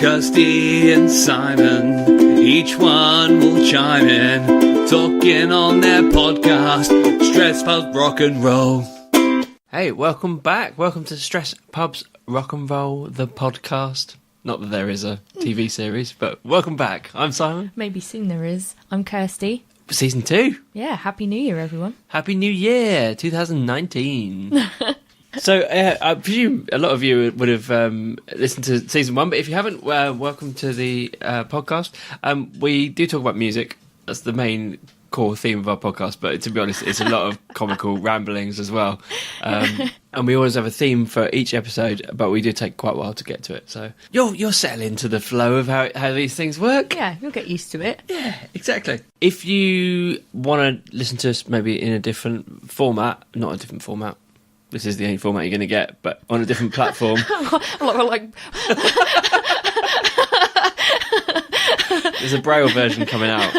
Kirsty and Simon, each one will chime in, talking on their podcast, Stress Pubs Rock and Roll. Hey, welcome back. Welcome to Stress Pubs Rock and Roll, the podcast. Not that there is a TV series, but welcome back. I'm Simon. Maybe soon there is. I'm Kirsty. Season 2. Yeah, Happy New Year, everyone. Happy New Year, 2019. So, I presume a lot of you would have listened to Season 1, but if you haven't, welcome to the podcast. We do talk about music. That's the main core theme of our podcast, but to be honest, it's a lot of comical ramblings as well. And we always have a theme for each episode, but we do take quite a while to get to it. So you'll settle into the flow of how these things work. Yeah, you'll get used to it. Yeah, exactly. If you want to listen to us maybe in a different format, not a different format, this is the only format you're going to get, but on a different platform. There's a Braille version coming out.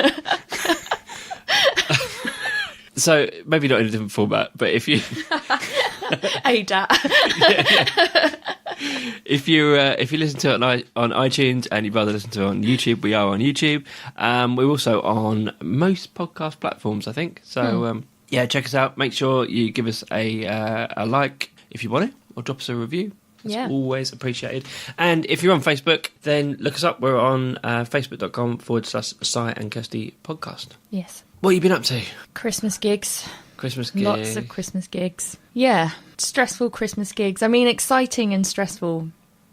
So maybe not in a different format, but if you ADAT. If you listen to it on iTunes and you'd rather listen to it on YouTube, we are on YouTube. We're also on most podcast platforms, I think. So yeah, check us out. Make sure you give us a like if you want it, or drop us a review. That's always appreciated. And if you're on Facebook, then look us up. We're on facebook.com/Si and Kirsty podcast. Yes. What have you been up to? Christmas gigs. Christmas gigs. Lots of Christmas gigs. Yeah, stressful Christmas gigs. I mean, exciting and stressful,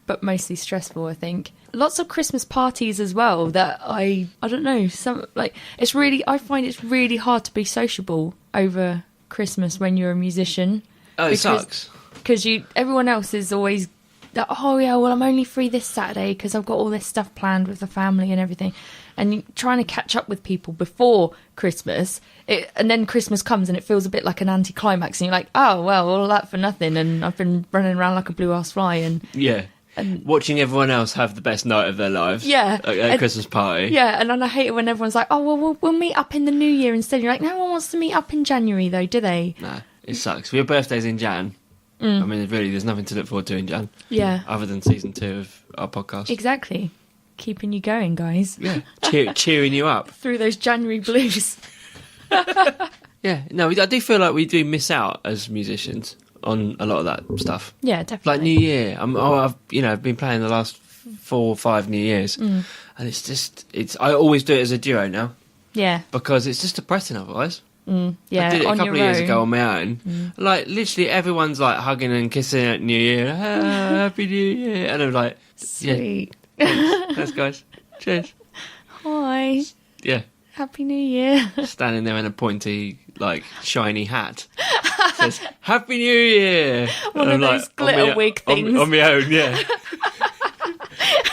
but mostly stressful, I think. Lots of Christmas parties as well that I don't know, I find it's really hard to be sociable over Christmas when you're a musician. Oh, it sucks. Because everyone else is always, oh yeah, well I'm only free this Saturday because I've got all this stuff planned with the family and everything. And you're trying to catch up with people before Christmas, and then Christmas comes and it feels a bit like an anticlimax, and you're like, oh well, all that for nothing, and I've been running around like a blue-ass fly, and watching everyone else have the best night of their lives. Yeah, at a Christmas party. Yeah, and I hate it when everyone's like, oh well, we'll meet up in the New Year instead. You're like, no one wants to meet up in January though, do they? Nah, it sucks. Your birthday's in Jan. I mean, really, there's nothing to look forward to in Jan. Yeah. Other than season 2 of our podcast. Exactly. Keeping you going, guys. Yeah. Cheering you up. Through those January blues. Yeah. No, I do feel like we do miss out as musicians on a lot of that stuff. Yeah, definitely. Like New Year. I've been playing the last 4 or 5 New Years. And I always do it as a duo now. Yeah. Because it's just depressing otherwise. Yeah, I did it a couple of years ago on my own. Like, literally everyone's like hugging and kissing at New Year. Happy New Year. And I'm like, sweet. Yeah. Thanks, guys. Cheers. Hi. Yeah. Happy New Year. Standing there in a pointy, like, shiny hat. Says, Happy New Year. One of those glitter wig things. On my own, yeah.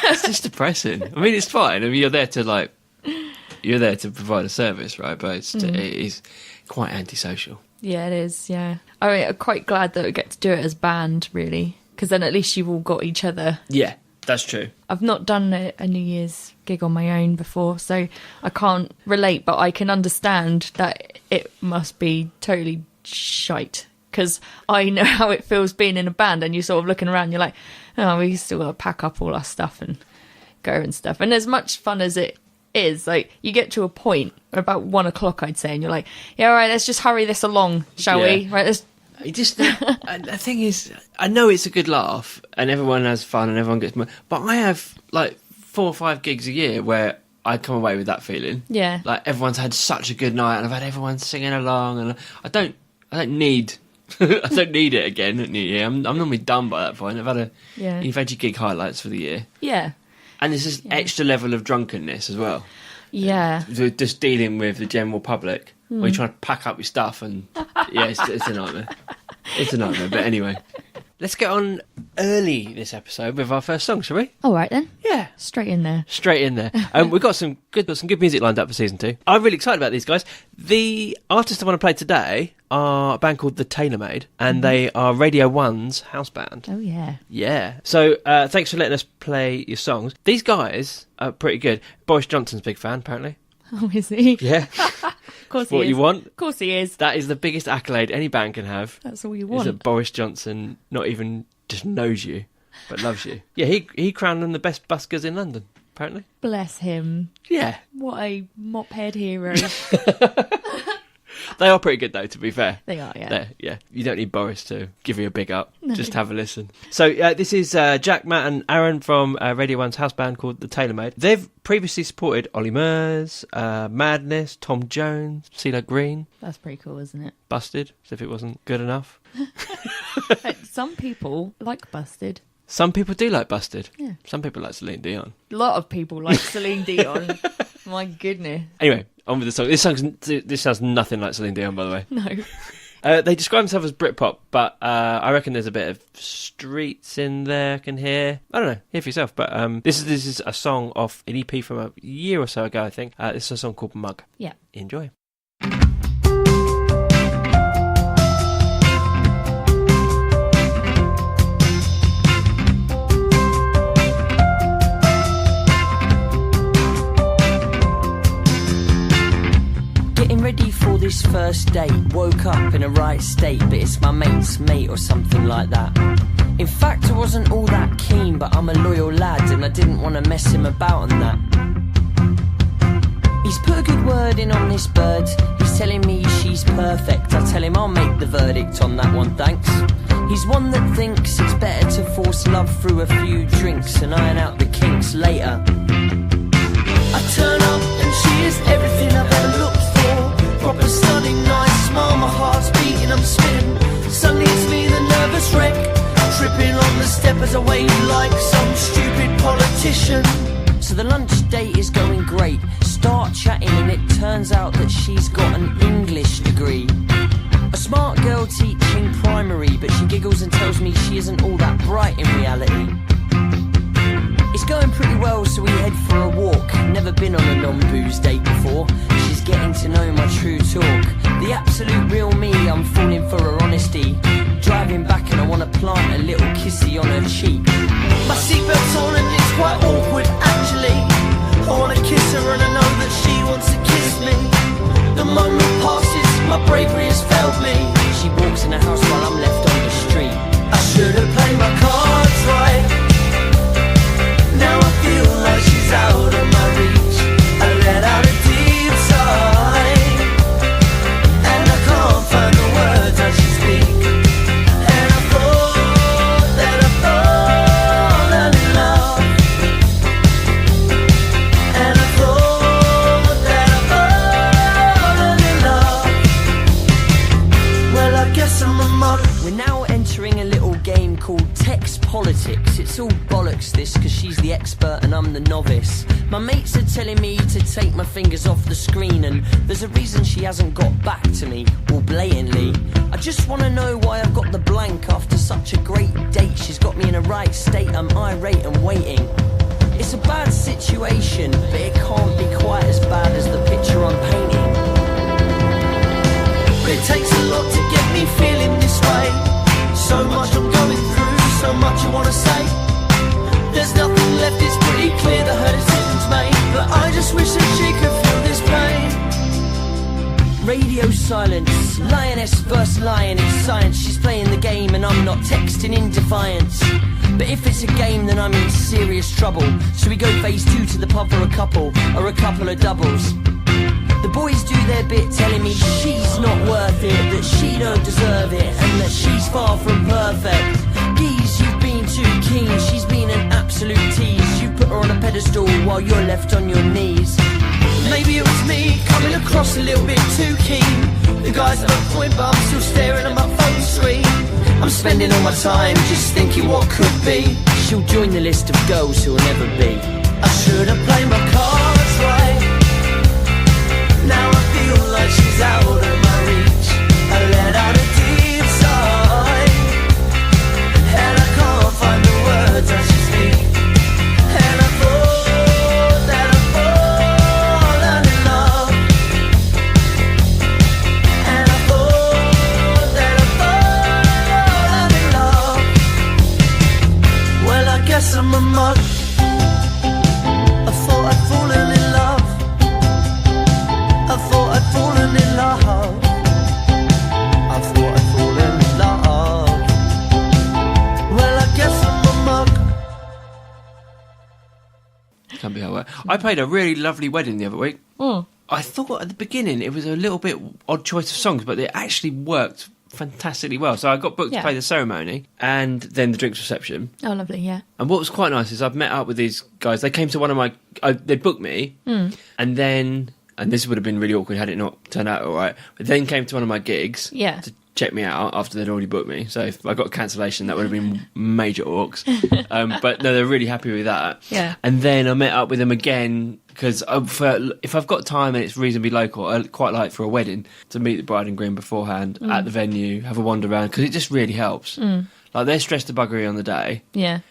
It's just depressing. I mean, it's fine. I mean, you're there to provide a service, right? But it is quite antisocial. Yeah, it is, yeah. I mean, I'm quite glad that we get to do it as band, really, because then at least you've all got each other. Yeah, that's true. I've not done a New Year's gig on my own before, so I can't relate, but I can understand that it must be totally shite, because I know how it feels being in a band, and you're sort of looking around, you're like, oh, we still got to pack up all our stuff and go and stuff. And as much fun as it is, like, you get to a point about 1 o'clock, I'd say, and you're like, yeah, all right, let's just hurry this along, shall we? Right, let's. The thing is, I know it's a good laugh and everyone has fun and everyone gets, but I have like 4 or 5 gigs a year where I come away with that feeling. Yeah, like everyone's had such a good night and I've had everyone singing along, and I don't need I don't need it again at New Year. I'm normally done by that point. I've had you've had your gig highlights for the year. Yeah. And there's this extra level of drunkenness as well. Yeah. Just dealing with the general public. Where you're trying to pack up your stuff and... Yeah, it's a nightmare. It's a nightmare, but anyway. Let's get on early this episode with our first song, shall we? All right, then. Yeah. Straight in there. We've got some good music lined up for season 2. I'm really excited about these guys. The artists I want to play today are a band called the Tailormade, and they are Radio 1's house band. Oh, yeah. Yeah. So thanks for letting us play your songs. These guys are pretty good. Boris Johnson's a big fan, apparently. Oh, is he? Yeah. Of course he is. What you want? Of course he is. That is the biggest accolade any band can have. That's all you want. Is that Boris Johnson not even just knows you. but loves you. Yeah, he crowned them the best buskers in London, apparently. Bless him. Yeah. What a mop-head hero. They are pretty good, though, to be fair. They are, yeah. Yeah. You don't need Boris to give you a big up. No. Just have a listen. So this is Jack, Matt and Aaron from Radio 1's house band called the Tailormade. They've previously supported Ollie Murs, Madness, Tom Jones, CeeLo Green. That's pretty cool, isn't it? Busted, as if it wasn't good enough. Some people like Busted. Some people do like Busted. Yeah. Some people like Celine Dion. A lot of people like Celine Dion. My goodness. Anyway, on with the song. This sounds nothing like Celine Dion, by the way. No. They describe themselves as Britpop, but I reckon there's a bit of streets in there I can hear. I don't know, hear for yourself. But this is a song off an EP from a year or so ago, I think. This is a song called Mug. Yeah. Enjoy. Ready for this first date, woke up in a right state, but it's my mate's mate or something like that. In fact, I wasn't all that keen, but I'm a loyal lad and I didn't want to mess him about on that. He's put a good word in on this bird, he's telling me she's perfect. I tell him I'll make the verdict on that one, thanks. He's one that thinks it's better to force love through a few drinks and iron out the kinks later. I turn up and she is everything I've ever looked for. Proper stunning, nice smile, my heart's beating, I'm spinning. Suddenly it's me, the nervous wreck, tripping on the step as I wave like some stupid politician. So the lunch date is going great, start chatting and it turns out that she's got an English degree. A smart girl teaching primary, but she giggles and tells me she isn't all that bright in reality. It's going pretty well, so we head for a walk. Never been on a non-booze date before. She's getting to know my true talk. The absolute real me, I'm falling for her honesty. Driving back and I want to plant a little kissy on her cheek. My seatbelt's on and it's quite awkward actually. I want to kiss her and I know that she wants to kiss me. The moment passes, my bravery has failed me. She walks in the house while I'm left on the street. I should have played my cards right. Now I feel like she's out of my reach. I let out a deep sigh, and I can't find the words I should speak. And I thought that I'd fallen in love, and I thought that I'd fallen in love. Well, I guess I'm a mug. We're now entering a little game called Text Politics. It's all bollocks this, cause she's the expert and I'm the novice. My mates are telling me to take my fingers off the screen, and there's a reason she hasn't got back to me, all blatantly. I just want to know why I've got the blank after such a great date. She's got me in a right state, I'm irate and waiting. It's a bad situation, but it can't be quite as bad as the picture I'm painting. But it takes a lot to get me feeling this way. So much I'm going through, so much I want to say. There's nothing left, it's pretty clear that her decision's made. But I just wish that she could feel this pain. Radio silence, lioness versus lion, it's science. She's playing the game and I'm not texting in defiance. But if it's a game then I'm in serious trouble. Should we go phase 2 to the pub for a couple of doubles? The boys do their bit telling me she's not worth it, that she don't deserve it, and that she's far from perfect. Geez, you've been too keen, she's been an absolute tease. You put her on a pedestal while you're left on your knees. Maybe it was me coming across a little bit too keen. The guys at the point, but I'm still staring at my phone screen. I'm spending all my time just thinking what could be. She'll join the list of girls who'll never be. I should have played my cards right. Now I feel like she's out of my reach. I let out a deep sigh, and I can't find the words I should speak. And I thought that I'd fallen in love, and I thought that I'd fallen in love. Well, I guess I'm a mug. I thought I'd fallen in love. I thought I'd fallen in love. I thought I'd fallen in love. Well, I guess I'm a mug. can be hard work. I played a really lovely wedding the other week. I thought at the beginning it was a little bit odd choice of songs, but they actually worked fantastically well. So I got booked to play the ceremony and then the drinks reception. Oh, lovely, yeah. And what was quite nice is I've met up with these guys. They came to one of my... they booked me, and then... And this would have been really awkward had it not turned out all right. But then came to one of my gigs to check me out after they'd already booked me. So if I got a cancellation, that would have been major orcs. But no, they're really happy with that. Yeah. And then I met up with them again because if I've got time and it's reasonably local, I quite like for a wedding to meet the bride and groom beforehand at the venue, have a wander around, because it just really helps. Like, they're stressed to buggery on the day. Yeah.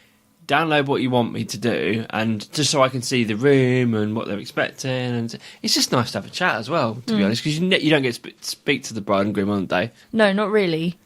Download what you want me to do, and just so I can see the room and what they're expecting, and it's just nice to have a chat as well, to be honest, because you don't get to speak to the bride and groom on the day. No, not really.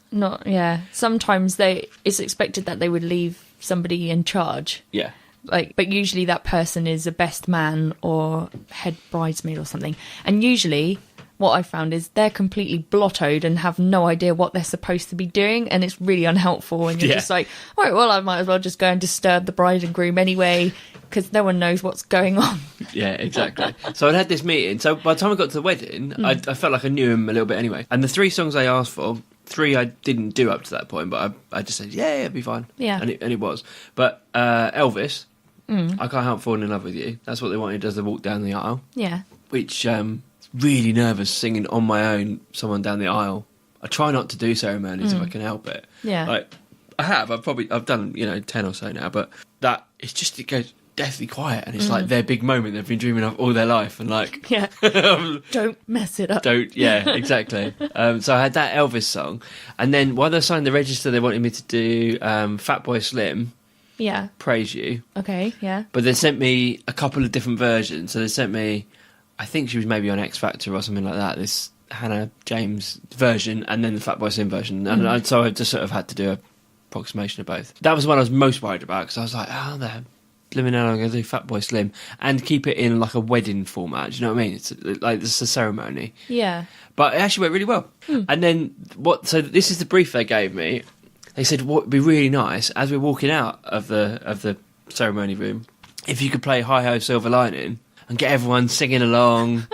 Sometimes it's expected that they would leave somebody in charge. Yeah. But usually that person is a best man or head bridesmaid or something. And usually what I found is they're completely blottoed and have no idea what they're supposed to be doing, and it's really unhelpful. And you're just like, all right, well, I might as well just go and disturb the bride and groom anyway, because no one knows what's going on. Yeah, exactly. So I'd had this meeting. So by the time I got to the wedding, I felt like I knew him a little bit anyway. And the 3 songs I asked for, 3 I didn't do up to that point, but I just said, yeah, it'll be fine. Yeah. And it was. But Elvis, I Can't Help Falling in Love with You. That's what they wanted as they walk down the aisle. Yeah. Which, really nervous singing on my own, someone down the aisle. I try not to do ceremonies if I can help it. Yeah. Like, I've done, 10 or so now, but it goes deathly quiet, and it's like their big moment they've been dreaming of all their life, and like... Yeah. Don't mess it up. Yeah, exactly. So I had that Elvis song, and then while they signed the register, they wanted me to do Fatboy Slim... Yeah. Praise You. Okay, yeah. But they sent me a couple of different versions. So they sent me, I think she was maybe on X Factor or something like that, this Hannah James version, and then the Fatboy Slim version. And so I just sort of had to do a approximation of both. That was what I was most worried about, because I was like, oh, they're blimmin' hell, I'm going to do Fatboy Slim and keep it in like a wedding format. Do you know what I mean? It's like, this is a ceremony. Yeah. But it actually went really well. And then so this is the brief they gave me. They said what would be really nice as we're walking out of the ceremony room, if you could play Hi Ho Silver Lining and get everyone singing along.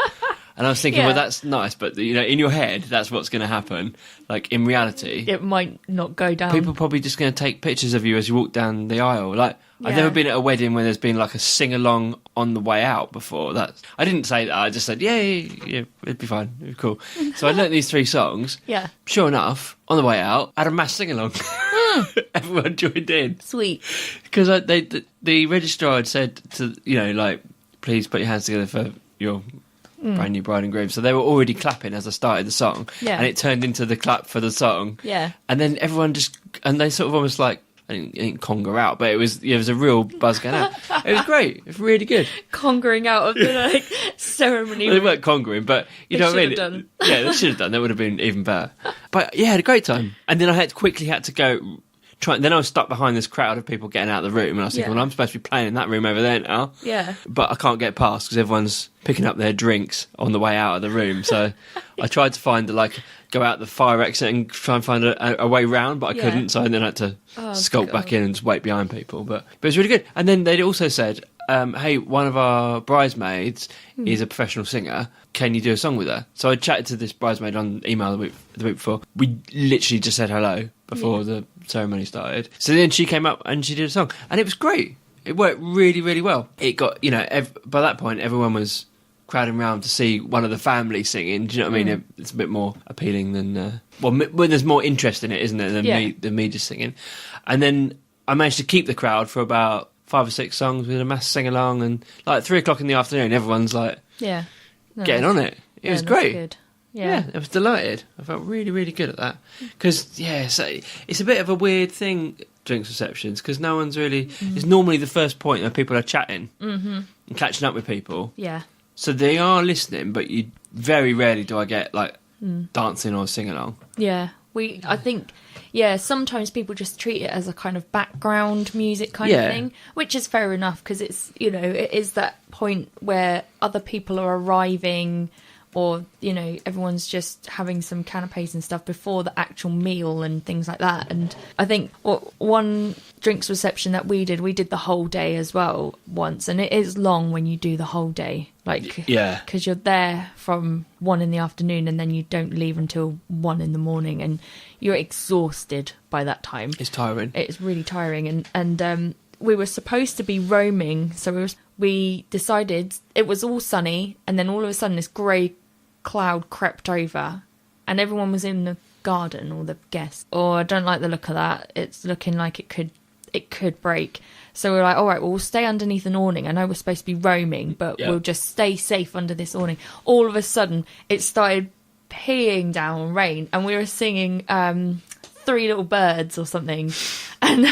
And I was thinking, well, that's nice, but in your head, that's what's going to happen. Like, in reality, it might not go down. People are probably just going to take pictures of you as you walk down the aisle. Like, I've never been at a wedding where there's been like a sing along on the way out before. I didn't say that. I just said, yeah, it'd be fine, it'd be cool. So I learnt these 3 songs. Yeah. Sure enough, on the way out, I had a mass sing along. Everyone joined in. Sweet. Because the registrar had said to please put your hands together for your brand new bride and groom. So they were already clapping as I started the song. Yeah. And it turned into the clap for the song. Yeah. And then everyone and they sort of almost like, I didn't conga out, but it was a real buzz going out. It was great. It was really good. Congering out of the ceremony. Well, they weren't congering, but you know what I mean? Done. Yeah, they should have done. That would have been even better. But yeah, I had a great time. And then I quickly had to go... Then I was stuck behind this crowd of people getting out of the room, and I was thinking, well, I'm supposed to be playing in that room over there now. Yeah. But I can't get past because everyone's picking up their drinks on the way out of the room. So I tried to find go out the fire exit and try and find a way round, but I couldn't. So I then had to skulk back in and just wait behind people. But it was really good. And then they also said, hey, one of our bridesmaids is a professional singer. Can you do a song with her? So I chatted to this bridesmaid on email the week before. We literally just said hello before the ceremony started. So then she came up and she did a song. And it was great. It worked really, really well. It got, by that point, everyone was crowding around to see one of the family singing. Do you know what I mean? It's a bit more appealing than... when there's more interest in it, isn't it, than me just singing. And then I managed to keep the crowd for about 5 or 6 songs with a mass sing-along. And like 3 o'clock in the afternoon, everyone's like... Yeah. Getting on it. It was great. Good. Yeah, I was delighted. I felt really, really good at that. Because, so it's a bit of a weird thing, drinks receptions, because no one's really... It's normally the first point where people are chatting and catching up with people. Yeah. So they are listening, but very rarely do I get, dancing or sing-along. Yeah. I think... Yeah, sometimes people just treat it as a kind of background music kind of thing, which is fair enough, because it's, it is that point where other people are arriving or, you know, everyone's just having some canapes and stuff before the actual meal and things like that. And I think one drinks reception that we did the whole day as well once, and it is long when you do the whole day, like, Yeah. because you're there from 1 in the afternoon and then you don't leave until 1 in the morning, and you're exhausted by that time. It's tiring. It's really tiring, and we were supposed to be roaming, so we decided it was all sunny, and then all of a sudden this grey cloud crept over, and everyone was in the garden, all the guests. Oh, I don't like the look of that. It's looking like it could break. So we're like, all right, well, we'll stay underneath an awning. I know we're supposed to be roaming, but we'll just stay safe under this awning. All of a sudden, it started peeing down rain, and we were singing Three Little Birds or something. And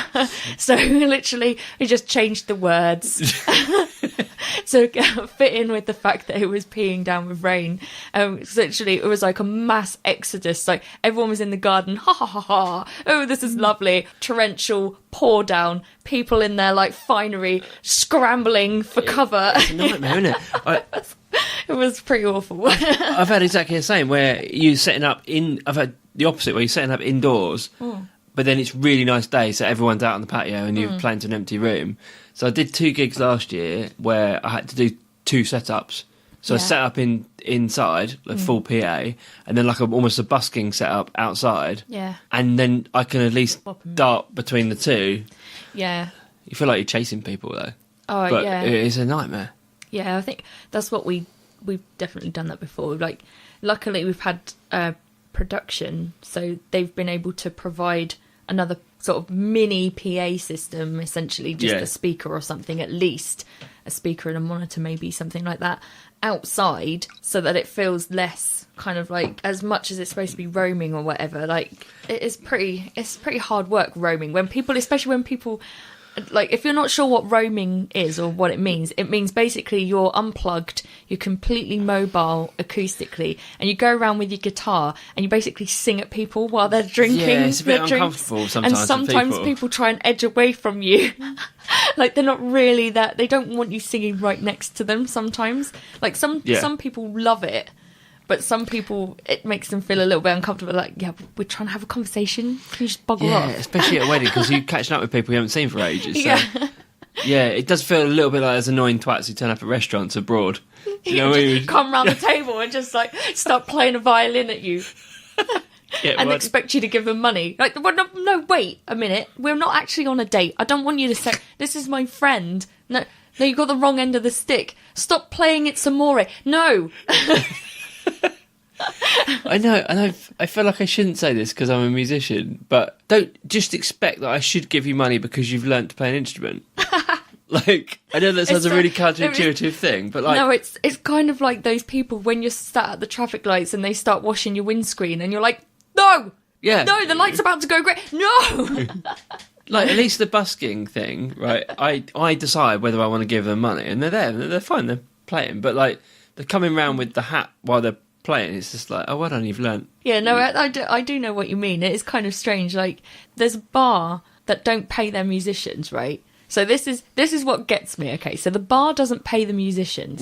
so literally we just changed the words to fit in with the fact that it was peeing down with rain. Literally it was like a mass exodus. Like everyone was in the garden, ha ha ha ha, oh this is lovely, torrential pour down, people in their like finery scrambling for cover. It's a nightmare, isn't it? It was pretty awful. I've had exactly the same, where you're setting up I've had the opposite, where you're setting up indoors, but then it's really nice day, so everyone's out on the patio and you're playing to an empty room. So I did 2 gigs last year where I had to do 2 setups. So I set up inside, like full PA, and then like almost a busking setup outside. Yeah. And then I can at least dart between the two. Yeah. You feel like you're chasing people though. Oh, but yeah. it's a nightmare. Yeah, I think that's what we've definitely done that before. Like, luckily we've had production, so they've been able to provide another sort of mini PA system, essentially just a speaker or something, at least a speaker and a monitor, maybe something like that, outside, so that it feels less kind of like, as much as it's supposed to be roaming or whatever. Like, it's pretty hard work roaming, especially when people, like, if you're not sure what roaming is or what it means basically you're unplugged, you're completely mobile acoustically, and you go around with your guitar and you basically sing at people while they're drinking. Yeah, it's a bit their drinks. uncomfortable sometimes. And sometimes people try and edge away from you. Like, they're not really that, they don't want you singing right next to them sometimes. Like, some people love it, but some people, it makes them feel a little bit uncomfortable. Like, yeah, we're trying to have a conversation. Can you just bugger off? Especially at a wedding, because you're catching up with people you haven't seen for ages. So. Yeah. Yeah, it does feel a little bit like those annoying twats who turn up at restaurants abroad. You know what I mean? Come round the table and just, like, start playing a violin at you. And expect you to give them money. Like, well, no, wait a minute. We're not actually on a date. I don't want you to say, this is my friend. No, you got the wrong end of the stick. Stop playing It's Amore. No. I know, and I feel like I shouldn't say this because I'm a musician, but don't just expect that I should give you money because you've learnt to play an instrument. Like, I know that sounds a really counterintuitive thing, but like... No, it's kind of like those people when you're sat at the traffic lights and they start washing your windscreen and you're like, no! Yeah. No, the light's about to go grey. No! Like, at least the busking thing, right, I decide whether I want to give them money, and they're there, they're fine, they're playing, but like, they're coming round with the hat while they're playing, it's just like, oh, well done, you've learnt. Yeah, no, I do know what you mean. It is kind of strange. Like, there's a bar that don't pay their musicians, right? So this is what gets me. Okay, so the bar doesn't pay the musicians.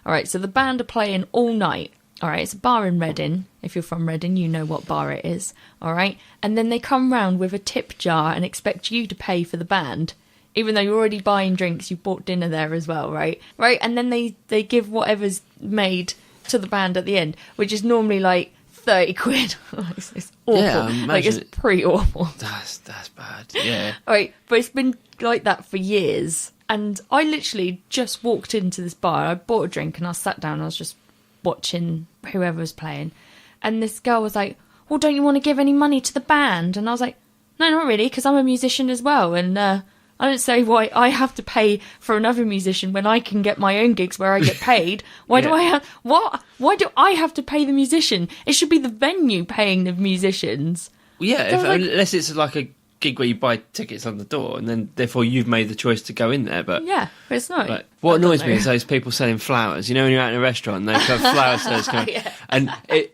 All right, so the band are playing all night. All right, it's a bar in Reading. If you're from Reading, you know what bar it is. All right, and then they come round with a tip jar and expect you to pay for the band, even though you're already buying drinks. You bought dinner there as well, right? Right, and then they give whatever's made to the band at the end, which is normally like 30 quid. It's awful. Yeah, like, it's pretty awful. That's bad. Yeah. All right, but it's been like that for years. And I literally just walked into this bar. I bought a drink and I sat down. I was just watching whoever was playing. And this girl was like, well, don't you want to give any money to the band? And I was like, no, not really, because I'm a musician as well. And I don't say why I have to pay for another musician when I can get my own gigs where I get paid. Why do I have... What? Why do I have to pay the musician? It should be the venue paying the musicians. Well, yeah, unless it's like gig where you buy tickets on the door, and then therefore you've made the choice to go in there. But Yeah, but it's not. like, what I don't annoys me know. is those people selling flowers. You know, when you're out in a restaurant and they have flower sellers coming, Yeah. and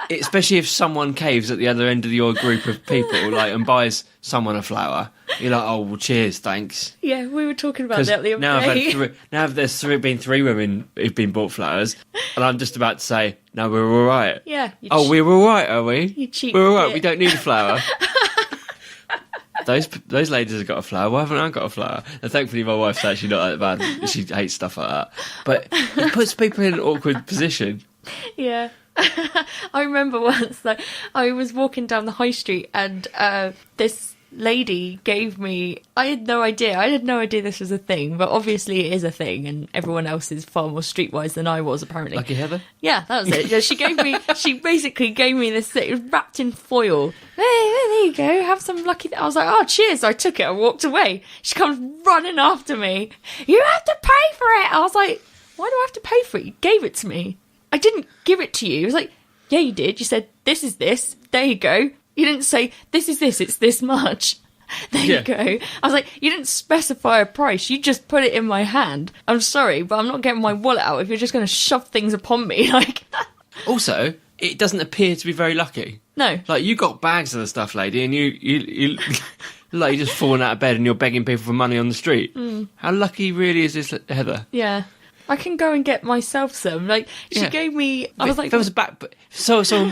especially if someone caves at the other end of your group of people, like, and buys someone a flower, you're like, oh, well, cheers, thanks. Yeah, we were talking about Because that the other now day. there's been 3 women who've been bought flowers, and I'm just about to say, no, we're all right. Yeah. you Oh, we're all right, are we? You cheap We're all right. git. We don't need a flower. Those ladies have got a flower. Why haven't I got a flower? And thankfully, my wife's actually not that bad. She hates stuff like that. But it puts people in an awkward position. Yeah. I remember once that I was walking down the high street and this lady gave me... I had no idea this was a thing, but obviously it is a thing, and everyone else is far more streetwise than I was, apparently. Lucky Heather? Yeah, that was it. Yeah, she basically gave me this thing. It was wrapped in foil. Hey, there you go. Have some lucky... I was like, oh, cheers. I took it. I walked away. She comes running after me. You have to pay for it. I was like, why do I have to pay for it? You gave it to me. I didn't give it to you. It was like, yeah, you did. You said, this is this. There you go. You didn't say, this is this. It's this much. There you go. I was like, you didn't specify a price. You just put it in my hand. I'm sorry, but I'm not getting my wallet out if you're just going to shove things upon me. Like, Also, it doesn't appear to be very lucky. no. Like, you got bags of the stuff, lady, and you like, you're just falling out of bed and you're begging people for money on the street. How lucky really is this, Heather? Yeah. I can go and get myself some. Like, she Yeah. gave me... I was like... if there was a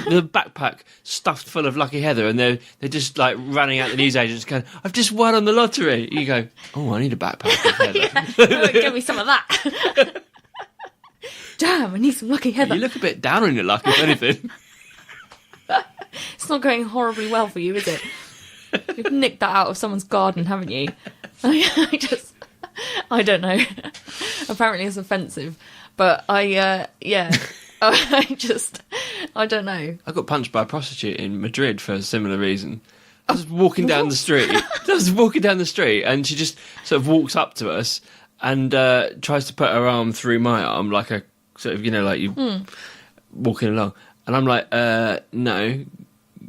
the backpack stuffed full of Lucky Heather, and they're just like running out the newsagents going, I've just won on the lottery. You go, oh, I need a backpack of Heather. Oh, give me some of that. Damn, I need some Lucky Heather. You look a bit down on your luck, if anything. It's not going horribly well for you, is it? You've nicked that out of someone's garden, haven't you? I don't know. Apparently it's offensive. But I don't know. I got punched by a prostitute in Madrid for a similar reason. I was walking down the street. And she just sort of walks up to us and tries to put her arm through my arm, like a sort of, you know, like you walking along. And I'm like, no,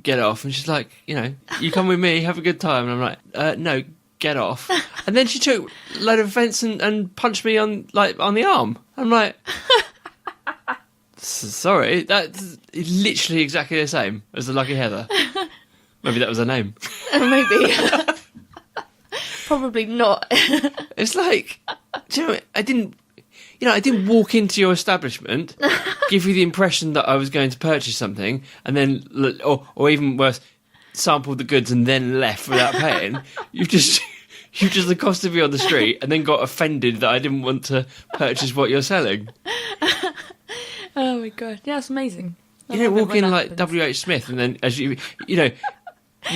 get off. And she's like, you know, you come with me, have a good time. And I'm like, no, get off. And then she took a load of offence and punched me on the arm. I'm like, sorry, that's literally exactly the same as the Lucky Heather. Maybe that was her name. Maybe. Probably not. It's like, do you know, I didn't walk into your establishment, give you the impression that I was going to purchase something, and then, or even worse, sampled the goods and then left without paying. You've just accosted me on the street and then got offended that I didn't want to purchase what you're selling. Oh my god, yeah, it's amazing. You don't walk in like W.H. Smith and then as you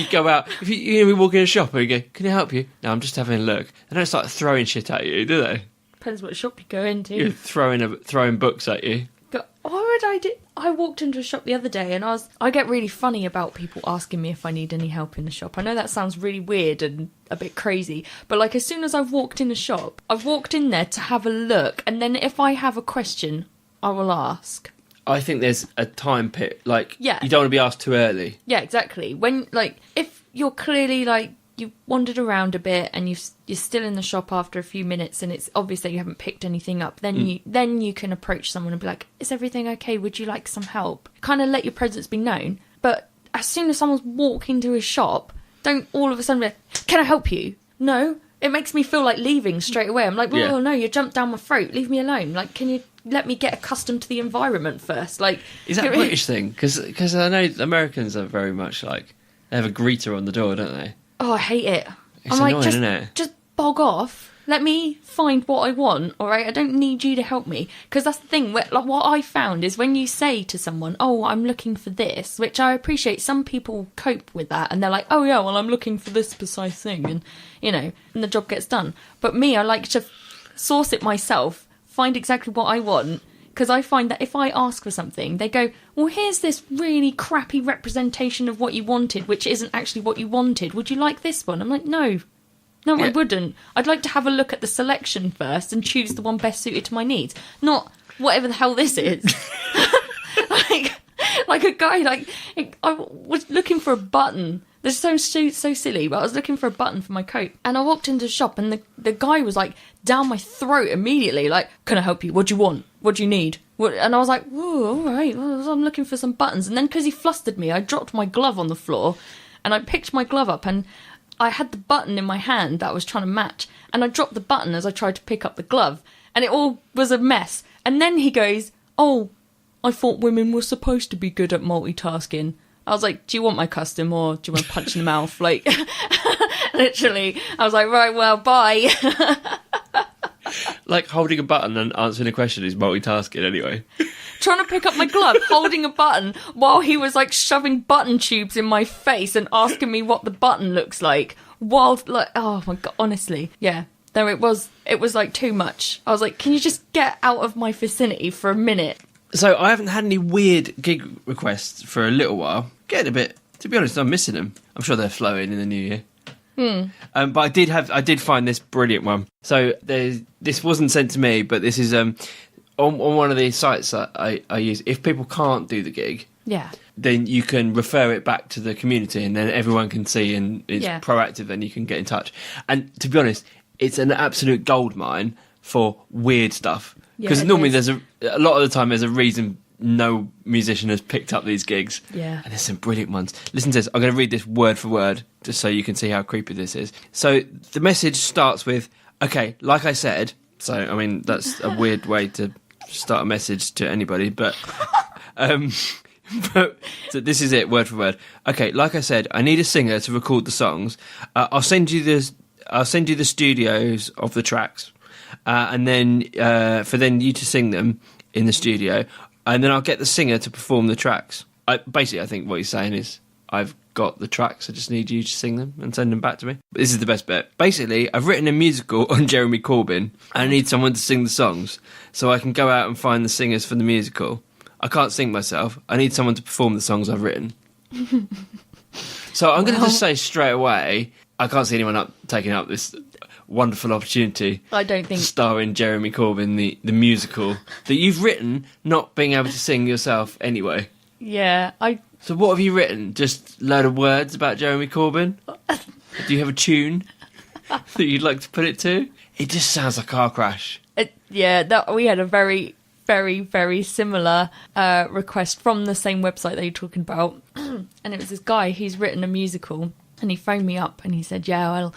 go out. If we walk in a shop and you go, "Can I help you?" No, I'm just having a look. They don't start throwing shit at you, do they? Depends what shop you go into. You're throwing books at you. But why would I do? I walked into a shop the other day and I get really funny about people asking me if I need any help in the shop. I know that sounds really weird and a bit crazy, but like as soon as I've walked in a shop, I've walked in there to have a look, and then if I have a question, I will ask. I think there's a time pit. Like, Yeah. you don't want to be asked too early. Yeah, exactly. When, like, if you're clearly, like, you've wandered around a bit and you're still in the shop after a few minutes and it's obvious that you haven't picked anything up, then you can approach someone and be like, is everything okay? Would you like some help? Kind of let your presence be known. But as soon as someone's walked into a shop, don't all of a sudden be like, can I help you? No. It makes me feel like leaving straight away. I'm like, well, Yeah. no, you jumped down my throat. Leave me alone. Like, can you let me get accustomed to the environment first? Like, Is that a British thing? Because I know Americans are very much like, they have a greeter on the door, don't they? Oh, I hate it. It's I'm annoying, like, isn't it? just bog off. Let me find what I want, all right? I don't need you to help me. Because that's the thing. Like, what I found is when you say to someone, oh, I'm looking for this, which I appreciate, some people cope with that. And they're like, oh, yeah, well, I'm looking for this precise thing. And, you know, and the job gets done. But me, I like to source it myself, find exactly what I want. Because I find that if I ask for something, they go, well, here's this really crappy representation of what you wanted, which isn't actually what you wanted. Would you like this one? I'm like, no. No, I wouldn't. I'd like to have a look at the selection first and choose the one best suited to my needs. Not whatever the hell this is. like a guy, like, I was looking for a button This sounds so silly, but I was looking for a button for my coat. And I walked into the shop and the guy was like down my throat immediately. Like, can I help you? What do you want? What do you need? And I was like, whoa, all right. Well, I'm looking for some buttons. And then because he flustered me, I dropped my glove on the floor and I picked my glove up and I had the button in my hand that I was trying to match. And I dropped the button as I tried to pick up the glove. And it all was a mess. And then he goes, oh, I thought women were supposed to be good at multitasking. I was like, do you want my custom or do you want to punch in the mouth? Like, literally, I was like, right, well, bye. Like holding a button and answering a question is multitasking anyway. Trying to pick up my glove, holding a button, while he was like shoving button tubes in my face and asking me what the button looks like. While, like, oh my God, honestly. Yeah, there it was like too much. I was like, can you just get out of my vicinity for a minute? So I haven't had any weird gig requests for a little while. Getting a bit, to be honest, I'm missing them. I'm sure they're flowing in the new year. But I did find this brilliant one. So this wasn't sent to me, but this is on one of these sites that I use. If people can't do the gig, yeah, then you can refer it back to the community, and then everyone can see, and it's proactive, and you can get in touch. And to be honest, it's an absolute goldmine for weird stuff. Because normally there's a lot of the time there's a reason no musician has picked up these gigs. Yeah. And there's some brilliant ones. Listen to this. I'm going to read this word for word just so you can see how creepy this is. So the message starts with, okay, like I said. So, I mean, that's a weird way to start a message to anybody. But so this is it, word for word. Okay, like I said, I need a singer to record the songs. I'll send you the studios of the tracks. And then for you to sing them in the studio, and then I'll get the singer to perform the tracks. I think what he's saying is, I've got the tracks, I just need you to sing them and send them back to me. But this is the best bit. Basically, I've written a musical on Jeremy Corbyn, and I need someone to sing the songs, so I can go out and find the singers for the musical. I can't sing myself, I need someone to perform the songs I've written. So I'm going to just say straight away, I can't see anyone taking up this wonderful opportunity. I don't think starring Jeremy Corbyn, the musical that you've written, not being able to sing yourself anyway. Yeah, So what have you written? Just a load of words about Jeremy Corbyn? Do you have a tune that you'd like to put it to? It just sounds like a car crash. we had a very, very, very similar request from the same website that you're talking about, and it was this guy. He's written a musical, and he phoned me up and he said, "Yeah, well,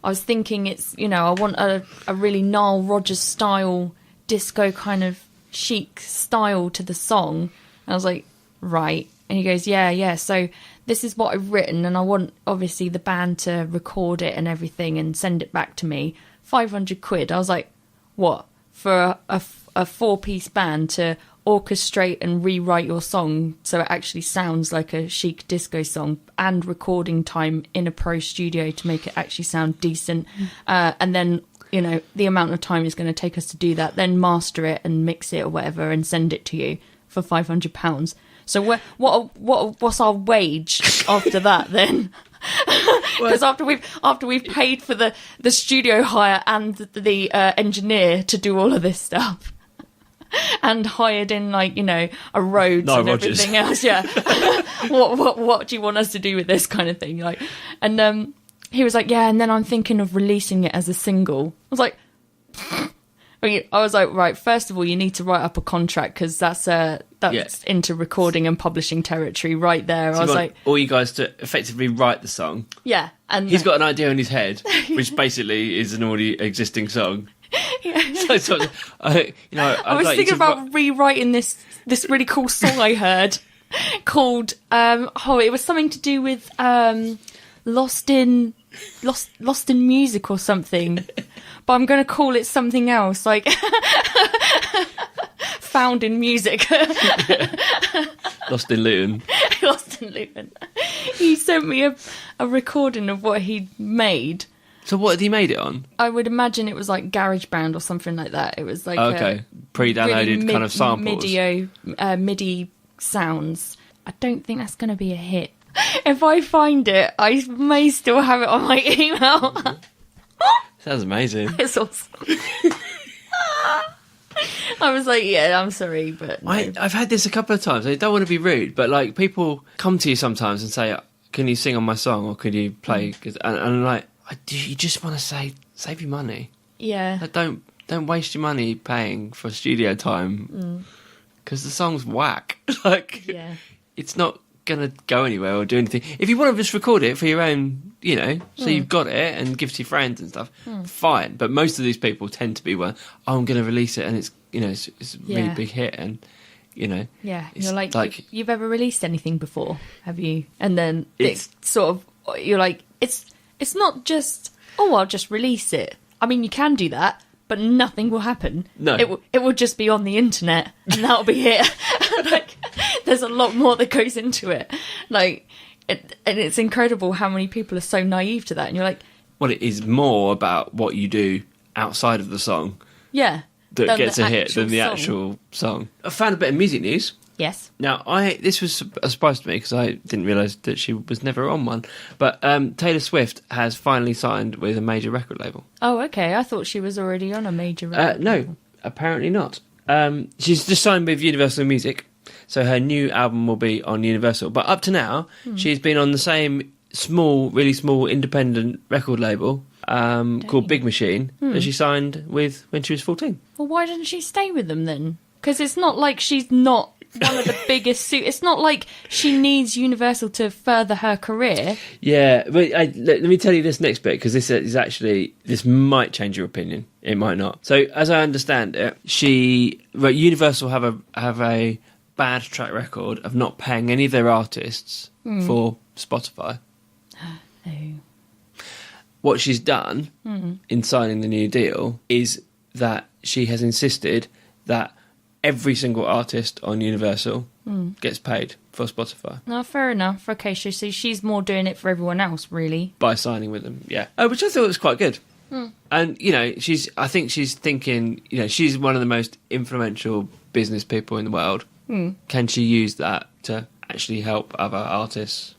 I was thinking it's, I want a really Nile Rodgers style disco kind of chic style to the song." And I was like, right. And he goes, yeah. So this is what I've written, and I want obviously the band to record it and everything and send it back to me. 500 quid. I was like, what? For a 4-piece band to orchestrate and rewrite your song so it actually sounds like a chic disco song, and recording time in a pro studio to make it actually sound decent, and then the amount of time it's going to take us to do that, then master it and mix it or whatever and send it to you for £500. So what's our wage after that then? Because after we've paid for the studio hire and the engineer to do all of this stuff, and hired in a roads and everything else. Yeah. What do you want us to do with this kind of thing? And he was like, yeah, and then I'm thinking of releasing it as a single. I was like, right, first of all, you need to write up a contract, because that's into recording and publishing territory right there. So I was like, all you guys to effectively write the song. Yeah, and he's got an idea in his head, which basically is an already existing song. Yeah. I was thinking about rewriting this really cool song I heard called it was something to do with lost in music or something, but I'm going to call it something else, like found in music. Lost in Luton. Lost in Luton. He sent me a recording of what he'd made. So what had he made it on? I would imagine it was like GarageBand or something like that. It was like pre-downloaded really kind of samples. MIDI sounds. I don't think that's going to be a hit. If I find it, I may still have it on my email. Sounds amazing. It's awesome. I was like, yeah, I'm sorry, but no. I've had this a couple of times. I don't want to be rude, but people come to you sometimes and say, can you sing on my song, or could you play? And I'm like, you just want to save your money. Yeah. Like, don't waste your money paying for studio time, because the song's whack. Like, Yeah. it's not gonna go anywhere or do anything. If you want to just record it for your own, so you've got it and give it to your friends and stuff, fine. But most of these people tend to be, I'm going to release it, and it's it's a really big hit, and Yeah, it's you're like, you've ever released anything before, have you? And then it's sort of, you're like, it's not just, I'll just release it. I mean, you can do that, but nothing will happen. No. It will just be on the internet, and that'll be it. Like, there's a lot more that goes into it. Like, and it's incredible how many people are so naive to that. And you're like, well, it is more about what you do outside of the song yeah, that gets a hit than the song. actual song. I found a bit of music news. Yes. Now, this was a surprise to me because I didn't realise that she was never on one. But Taylor Swift has finally signed with a major record label. Oh, okay. I thought she was already on a major record No, label. apparently not. She's just signed with Universal Music, so her new album will be on Universal. But up to now, she's been on the same really small independent record label called Big Machine that she signed with when she was 14. Well, why didn't she stay with them then? Because it's not like she's not one of the biggest it's not like she needs Universal to further her career. Yeah, but let me tell you this next bit, because this might change your opinion. It might not. So, as I understand it, Universal have a bad track record of not paying any of their artists for Spotify. Oh. What she's done in signing the new deal is that she has insisted that every single artist on Universal gets paid for Spotify. No, fair enough. Okay, so she's more doing it for everyone else, really. By signing with them, yeah. Which I thought was quite good. And, I think she's thinking, she's one of the most influential business people in the world. Can she use that to actually help other artists?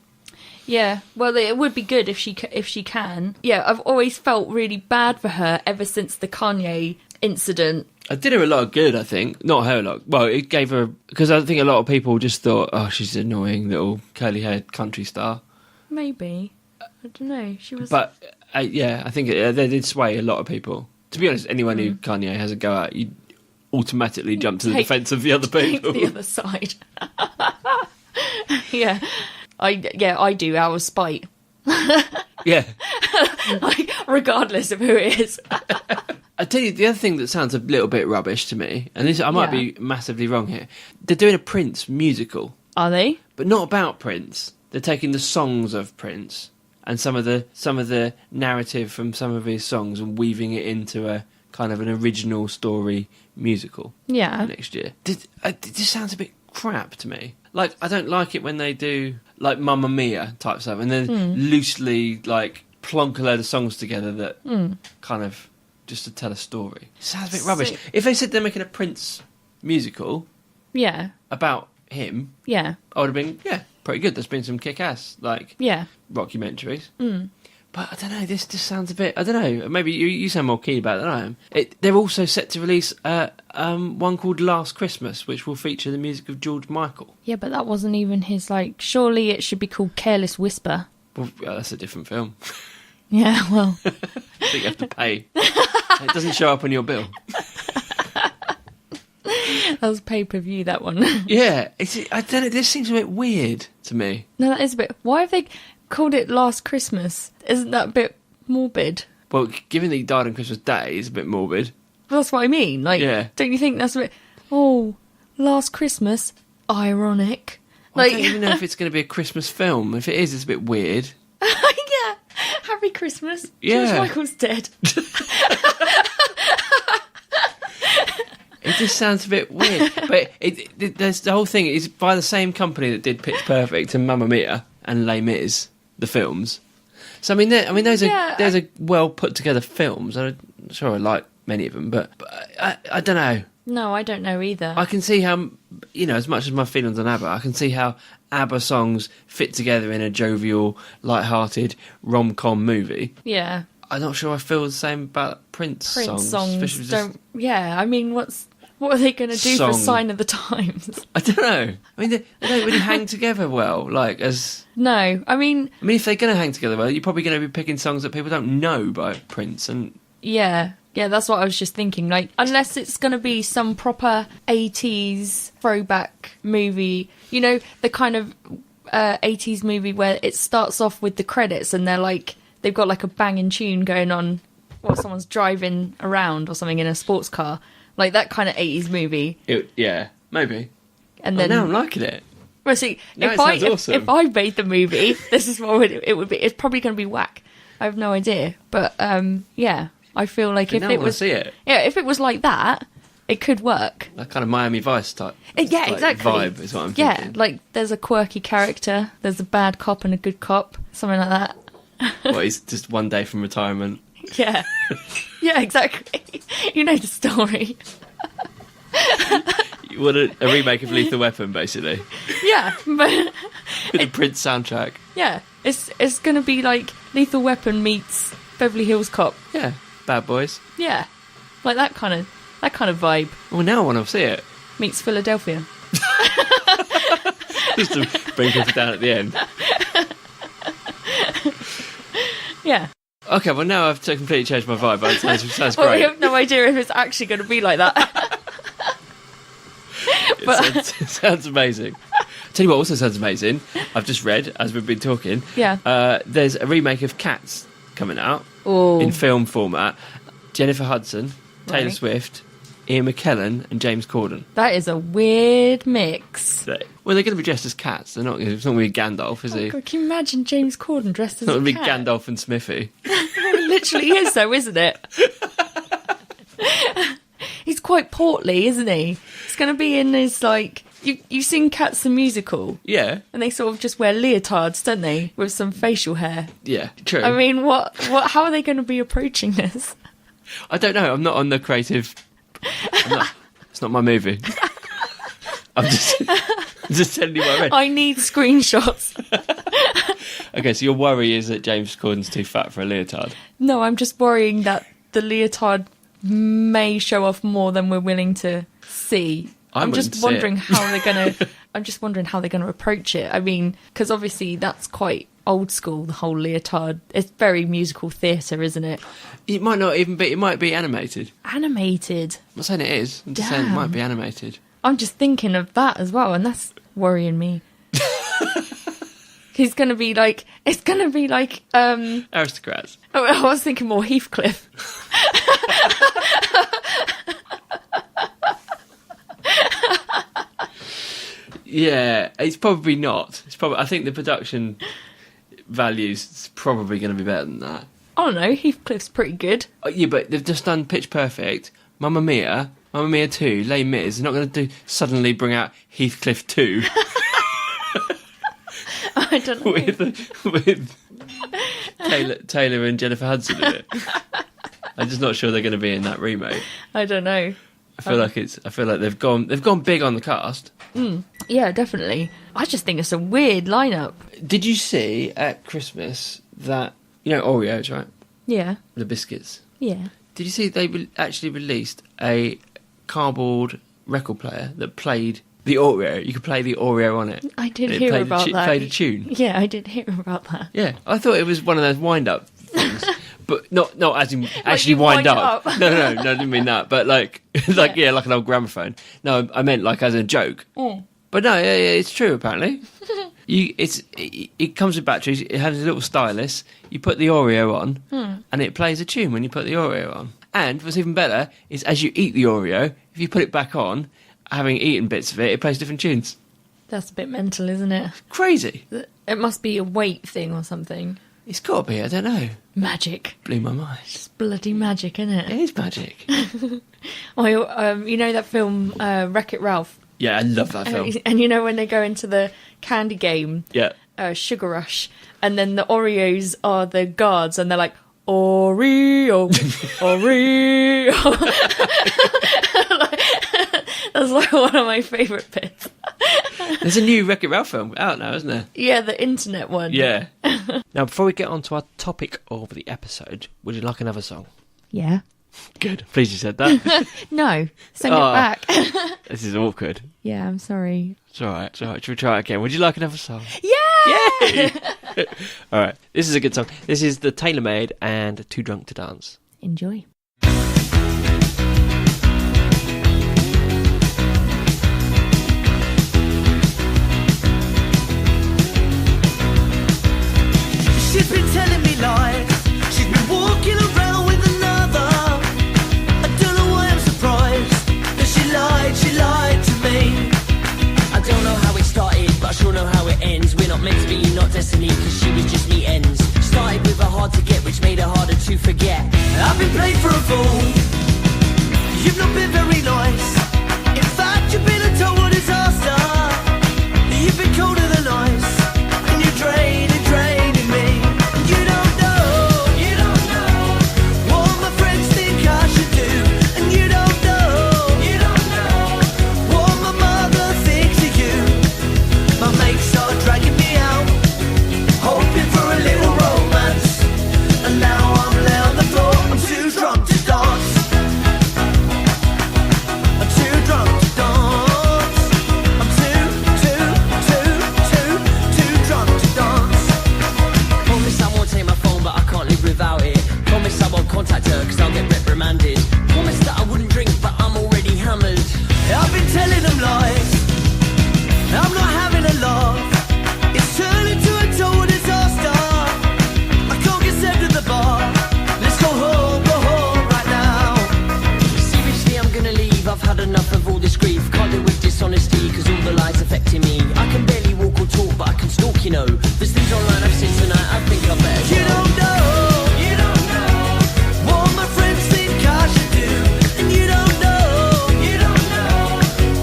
Yeah, well, it would be good if she can. Yeah, I've always felt really bad for her ever since the Kanye incident. It did her a lot of good, I think. Not her a lot. Well, it gave her... Because I think a lot of people just thought, oh, she's an annoying little curly-haired country star. Maybe. I don't know. She was... But, yeah, I think they did sway a lot of to be honest, anyone who Kanye has a go at, you automatically jump to the defence of the other people. The other side. Yeah. I do, out of spite. Yeah. Like, regardless of who it is. I tell you, the other thing that sounds a little bit rubbish to me, and I might be massively wrong here, they're doing a Prince musical. Are they? But not about Prince. They're taking the songs of Prince and some of the narrative from some of his songs and weaving it into a kind of an original story musical. Yeah. Next year. It just sounds a bit crap to me. Like, I don't like it when they do like Mamma Mia type stuff and then loosely like plonk a load of songs together that kind of just to tell a story. It sounds a bit rubbish. If they said they're making a Prince musical, yeah, about him, yeah, I would have been pretty good. There's been some kick-ass documentaries. But I don't know. This just sounds a bit. I don't know. Maybe you sound more keen about it than I am. They're also set to release one called Last Christmas, which will feature the music of George Michael. Yeah, but that wasn't even his. Like, surely it should be called Careless Whisper. Well, that's a different film. Yeah, well, I think you have to pay. It doesn't show up on your bill. that was pay-per-view, that one. Yeah, I don't know. This seems a bit weird to me. No, that is a bit. Why have they called it Last Christmas? Isn't that a bit morbid? Well, given that he died on Christmas Day, it's a bit morbid. Well, that's what I mean. Like, don't you think that's a bit? Oh, Last Christmas, ironic. Well, I don't even know if it's going to be a Christmas film. If it is, it's a bit weird. Yeah, Happy Christmas. Yeah. George Michael's dead. It just sounds a bit weird. But there's the whole thing is by the same company that did Pitch Perfect and Mamma Mia and Les Mis, the films. So I mean, those are well put together films. I'm sure I like many of them, but I don't know. No, I don't know either. I can see how, as much as my feelings on ABBA, I can see how ABBA songs fit together in a jovial, light-hearted rom-com movie. Yeah. I'm not sure I feel the same about Prince songs. Songs don't. Yeah, I mean, what's What are they going to do for song. Sign of the Times? I don't know. I mean, they don't really hang together well. Like as No, I mean, if they're going to hang together well, you're probably going to be picking songs that people don't know by Prince. And yeah, that's what I was just thinking. Like, unless it's going to be some proper 80s throwback movie, you know, the kind of 80s movie where it starts off with the credits and they've got like a banging tune going on while someone's driving around or something in a sports car. Like that kind of 80s movie. Yeah, maybe. And then now I'm liking it. Well, see, Now it sounds awesome. if I made the movie, this is what it would be. It's probably going to be whack. I have no idea, but yeah, I feel like if it was, see it. Yeah, if it was like that, it could work. That kind of Miami Vice type. Yeah, exactly. Vibe is what I'm thinking. Yeah, like there's a quirky character, there's a bad cop and a good cop, something like that. Well, he's just one day from retirement. Yeah, yeah, exactly. You know the story. You want a remake of Lethal Weapon, basically, Yeah, but with a Prince soundtrack. yeah, it's going to be like Lethal Weapon meets Beverly Hills Cop. Yeah, Bad Boys. Yeah, like that kind of vibe Well, now I want to see it. meets Philadelphia. Just to bring people down at the end. Yeah. Okay, well now I've completely changed my vibe. It sounds Well, we great. have no idea if it's actually going to be like that. It sounds amazing. Tell you what also sounds amazing. I've just read, as we've been talking, Yeah. there's a remake of Cats coming out Oh, in film format. Jennifer Hudson, Taylor Right. Swift, Ian McKellen and James Corden. that is a weird mix. Well, they're going to be dressed as cats. It's not going to be Gandalf, is he? Oh, God, can you imagine James Corden dressed as It's not a going to be cat? Gandalf and Smithy. It literally is, though, isn't it? He's quite portly, isn't he? He's going to be in his, like... You've seen Cats the musical? Yeah, And they sort of just wear leotards, don't they? With some facial hair. yeah, true. I mean, how are they going to be approaching this? I don't know. I'm not on the creative. It's not my movie. I'm just telling you what I read. I need screenshots. Okay, so your worry is that James Corden's too fat for a leotard. No, I'm just worrying that the leotard may show off more than we're willing to see. I'm just wondering how they're gonna. I'm just wondering how they're gonna approach it. I mean, because obviously that's quite old school. The whole leotard. It's very musical theatre, isn't it? It might not even be. It might be animated. Animated. I'm not saying it is. I'm just saying it Damn. might be animated. I'm just thinking of that as well, and that's worrying me. He's gonna be like. It's gonna be like. Aristocrats. Oh, I was thinking more Heathcliff. Yeah, it's probably not. It's probably. I think the production values is probably going to be better than that. I don't know. Heathcliff's pretty good. Yeah, but they've just done Pitch Perfect, Mamma Mia 2, Les Mis. They're not going to suddenly bring out Heathcliff 2 I don't know. with Taylor and Jennifer Hudson in it. I'm just not sure they're going to be in that remake. I don't know. I feel like they've gone big on the cast. Yeah, definitely. I just think it's a weird lineup. Did you see at Christmas that Oreos, right? Yeah, The biscuits. yeah. Did you see they actually released a cardboard record player that played the Oreo? You could play the Oreo on it. I did It hear played about that. Played a tune. Yeah, I did hear about that. Yeah, I thought it was one of those wind-up things, but not as in actually you wind wind it up. up. No, I didn't mean that. But like an old gramophone. No, I meant like as a joke. But no, yeah, it's true apparently. It comes with batteries. It has a little stylus. You put the Oreo on, and it plays a tune when you put the Oreo on. And what's even better is as you eat the Oreo, if you put it back on, having eaten bits of it, it plays different tunes. That's a bit mental, isn't it? Crazy. It must be a weight thing or something. It's got to be. I don't know. Magic. Blew my mind. It's bloody magic, isn't it? It is magic. You know that film Wreck-It Ralph? Yeah, I love that film. And you know when they go into the candy game, Yeah. Sugar Rush, and then the Oreos are the guards, and they're like, Oreo, Oreo. That's like one of my favourite bits. There's a new Wreck-It Ralph film out now, isn't there? Yeah, the internet one. Yeah. Now, before we get on to our topic of the episode, would you like another song? Yeah. Good. Pleased you said that. No, send it Oh. back. This is awkward. Yeah, I'm sorry. It's all right. It's all right. Should we try it again? Would you like another song? Yeah! All right. This is a good song. This is the Tailormade and Too Drunk to Dance. Enjoy. She's been telling me lies. She's been walking around with another. I don't know why I'm surprised that she lied to me. I don't know how it started, but I sure know how it ends. We're not meant to be, not destiny, cause she was just me ends. Started with a hard to get, which made her harder to forget. I've been played for a fool. You've not been very nice. In fact, you've been a total disaster. You've been colder than ice, and you're draining me. You don't know what my friends think I should do, and you don't know what my mother thinks of you. My mates are dragging me out, hoping for a little romance, and now I'm lay on the floor. I'm too drunk to dance. I'm too drunk to dance. I'm too drunk to dance. Promise I won't take my phone, but I can't live without it. Promise I won't contact her, cause I'll get reprimanded. Promise that I wouldn't drink, but I'm already hammered. I've been telling them lies. I'm not having a laugh. It's turning to a total disaster. I can't get sent to the bar. Let's go home right now. Seriously, I'm gonna leave. I've had enough of all this grief. Can't deal with dishonesty, cause all the lies affecting me. I can barely walk or talk, but I can stalk, you know. There's things online I've seen tonight, I think I better You go. don't know what my friends think I should do, and you don't know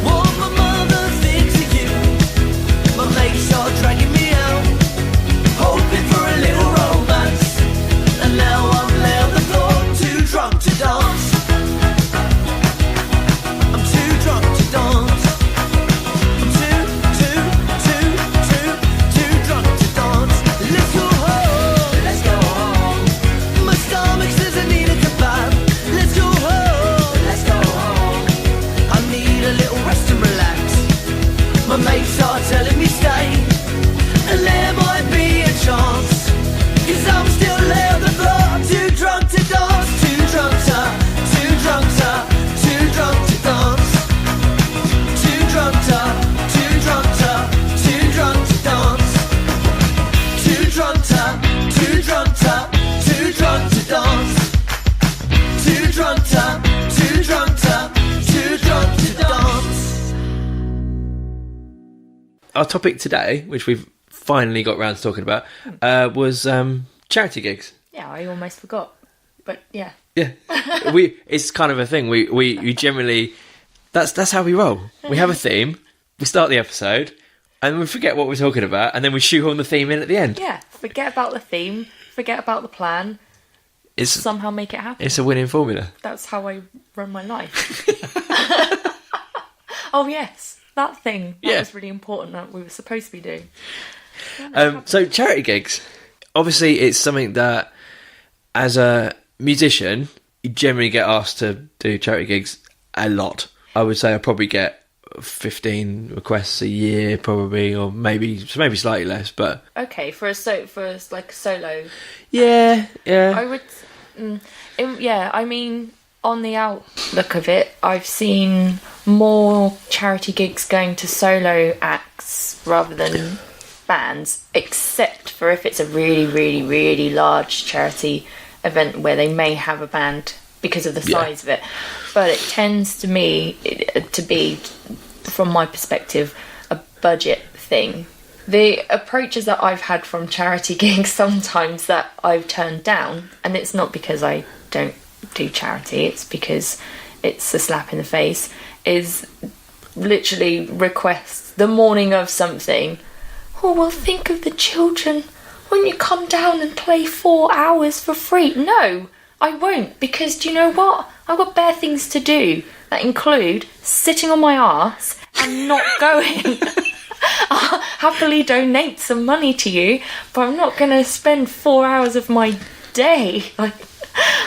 what my mother thinks of you. My mates are dragging me out, hoping for a little romance, and now I'm lay on the floor, too drunk to dance. I'm too drunk to dance. I'm too drunk to dance. Let's go home. Let's go home, My stomach says I need a kebab. Let's go home. let's go home. I need a little rest and relax. My mates are telling me stay, and there might be a chance, cause I'm still lay on the floor. I'm too drunk to dance. Too drunk to dance. Too drunk to dance. Too drunk to dance. Too drunk to dance. Too drunk to dance. Our topic today, which we've finally got round to talking about, was charity gigs. Yeah, I almost forgot. But yeah. Yeah, it's kind of a thing. We generally that's how we roll. We have a theme. We start the episode, and we forget what we're talking about, and then we shoehorn the theme in at the end. Yeah, forget about the theme, forget about the plan, It's somehow make it happen. it's a winning formula. That's how I run my life. Oh yes, that thing. That Yeah. was really important that we were supposed to be doing. So charity gigs, obviously, it's something that, as a musician, you generally get asked to do charity gigs a lot. I would say I probably get 15 requests a year, probably, or maybe slightly less. But Okay, for like a solo, yeah, I would. I mean, on the outlook of it, I've seen more charity gigs going to solo acts rather than bands, except for if it's a really, really, really large charity event where they may have a band because of the size of it. But it tends to be, from my perspective, a budget thing. The approaches that I've had from charity gigs sometimes that I've turned down, and it's not because I don't do charity, it's because it's a slap in the face, is literally requests the morning of something. Oh, well, think of the children. Won't you come down and play 4 hours for free? No, I won't, because do you know what? I've got bare things to do that include sitting on my arse and not going. I'll happily donate some money to you, but I'm not going to spend 4 hours of my day. Like,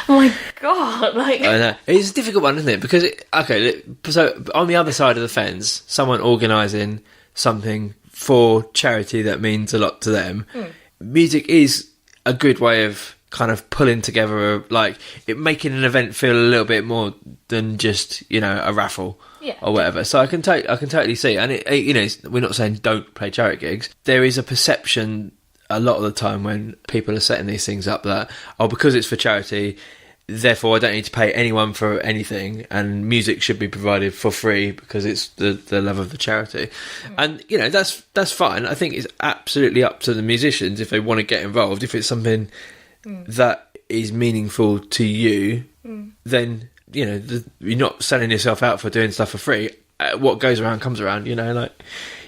oh my God, like... I know. It's a difficult one, isn't it? Because, so on the other side of the fence, someone organising something for charity that means a lot to them, music is a good way of kind of pulling together, making an event feel a little bit more than just, a raffle or whatever. So I can totally see. And, we're not saying don't play charity gigs. There is a perception a lot of the time when people are setting these things up that, because it's for charity, therefore I don't need to pay anyone for anything, and music should be provided for free because it's the love of the charity. And that's fine. I think it's absolutely up to the musicians if they want to get involved. If it's something that is meaningful to you, then you're not selling yourself out for doing stuff for free. What goes around comes around.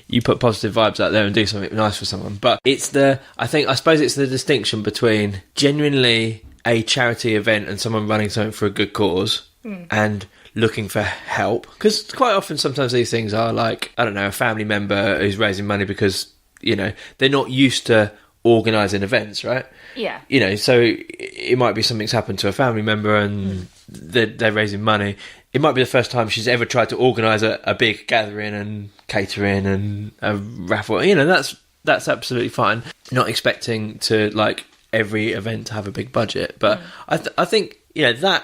You put positive vibes out there and do something nice for someone. But I suppose it's the distinction between genuinely a charity event and someone running something for a good cause and looking for help. Because quite often, sometimes these things are like, I don't know, a family member who's raising money because, they're not used to organising events, right? Yeah. So it might be something's happened to a family member and they're raising money. It might be the first time she's ever tried to organise a big gathering and catering and a raffle. That's absolutely fine. Not expecting to, every event to have a big budget, but I think that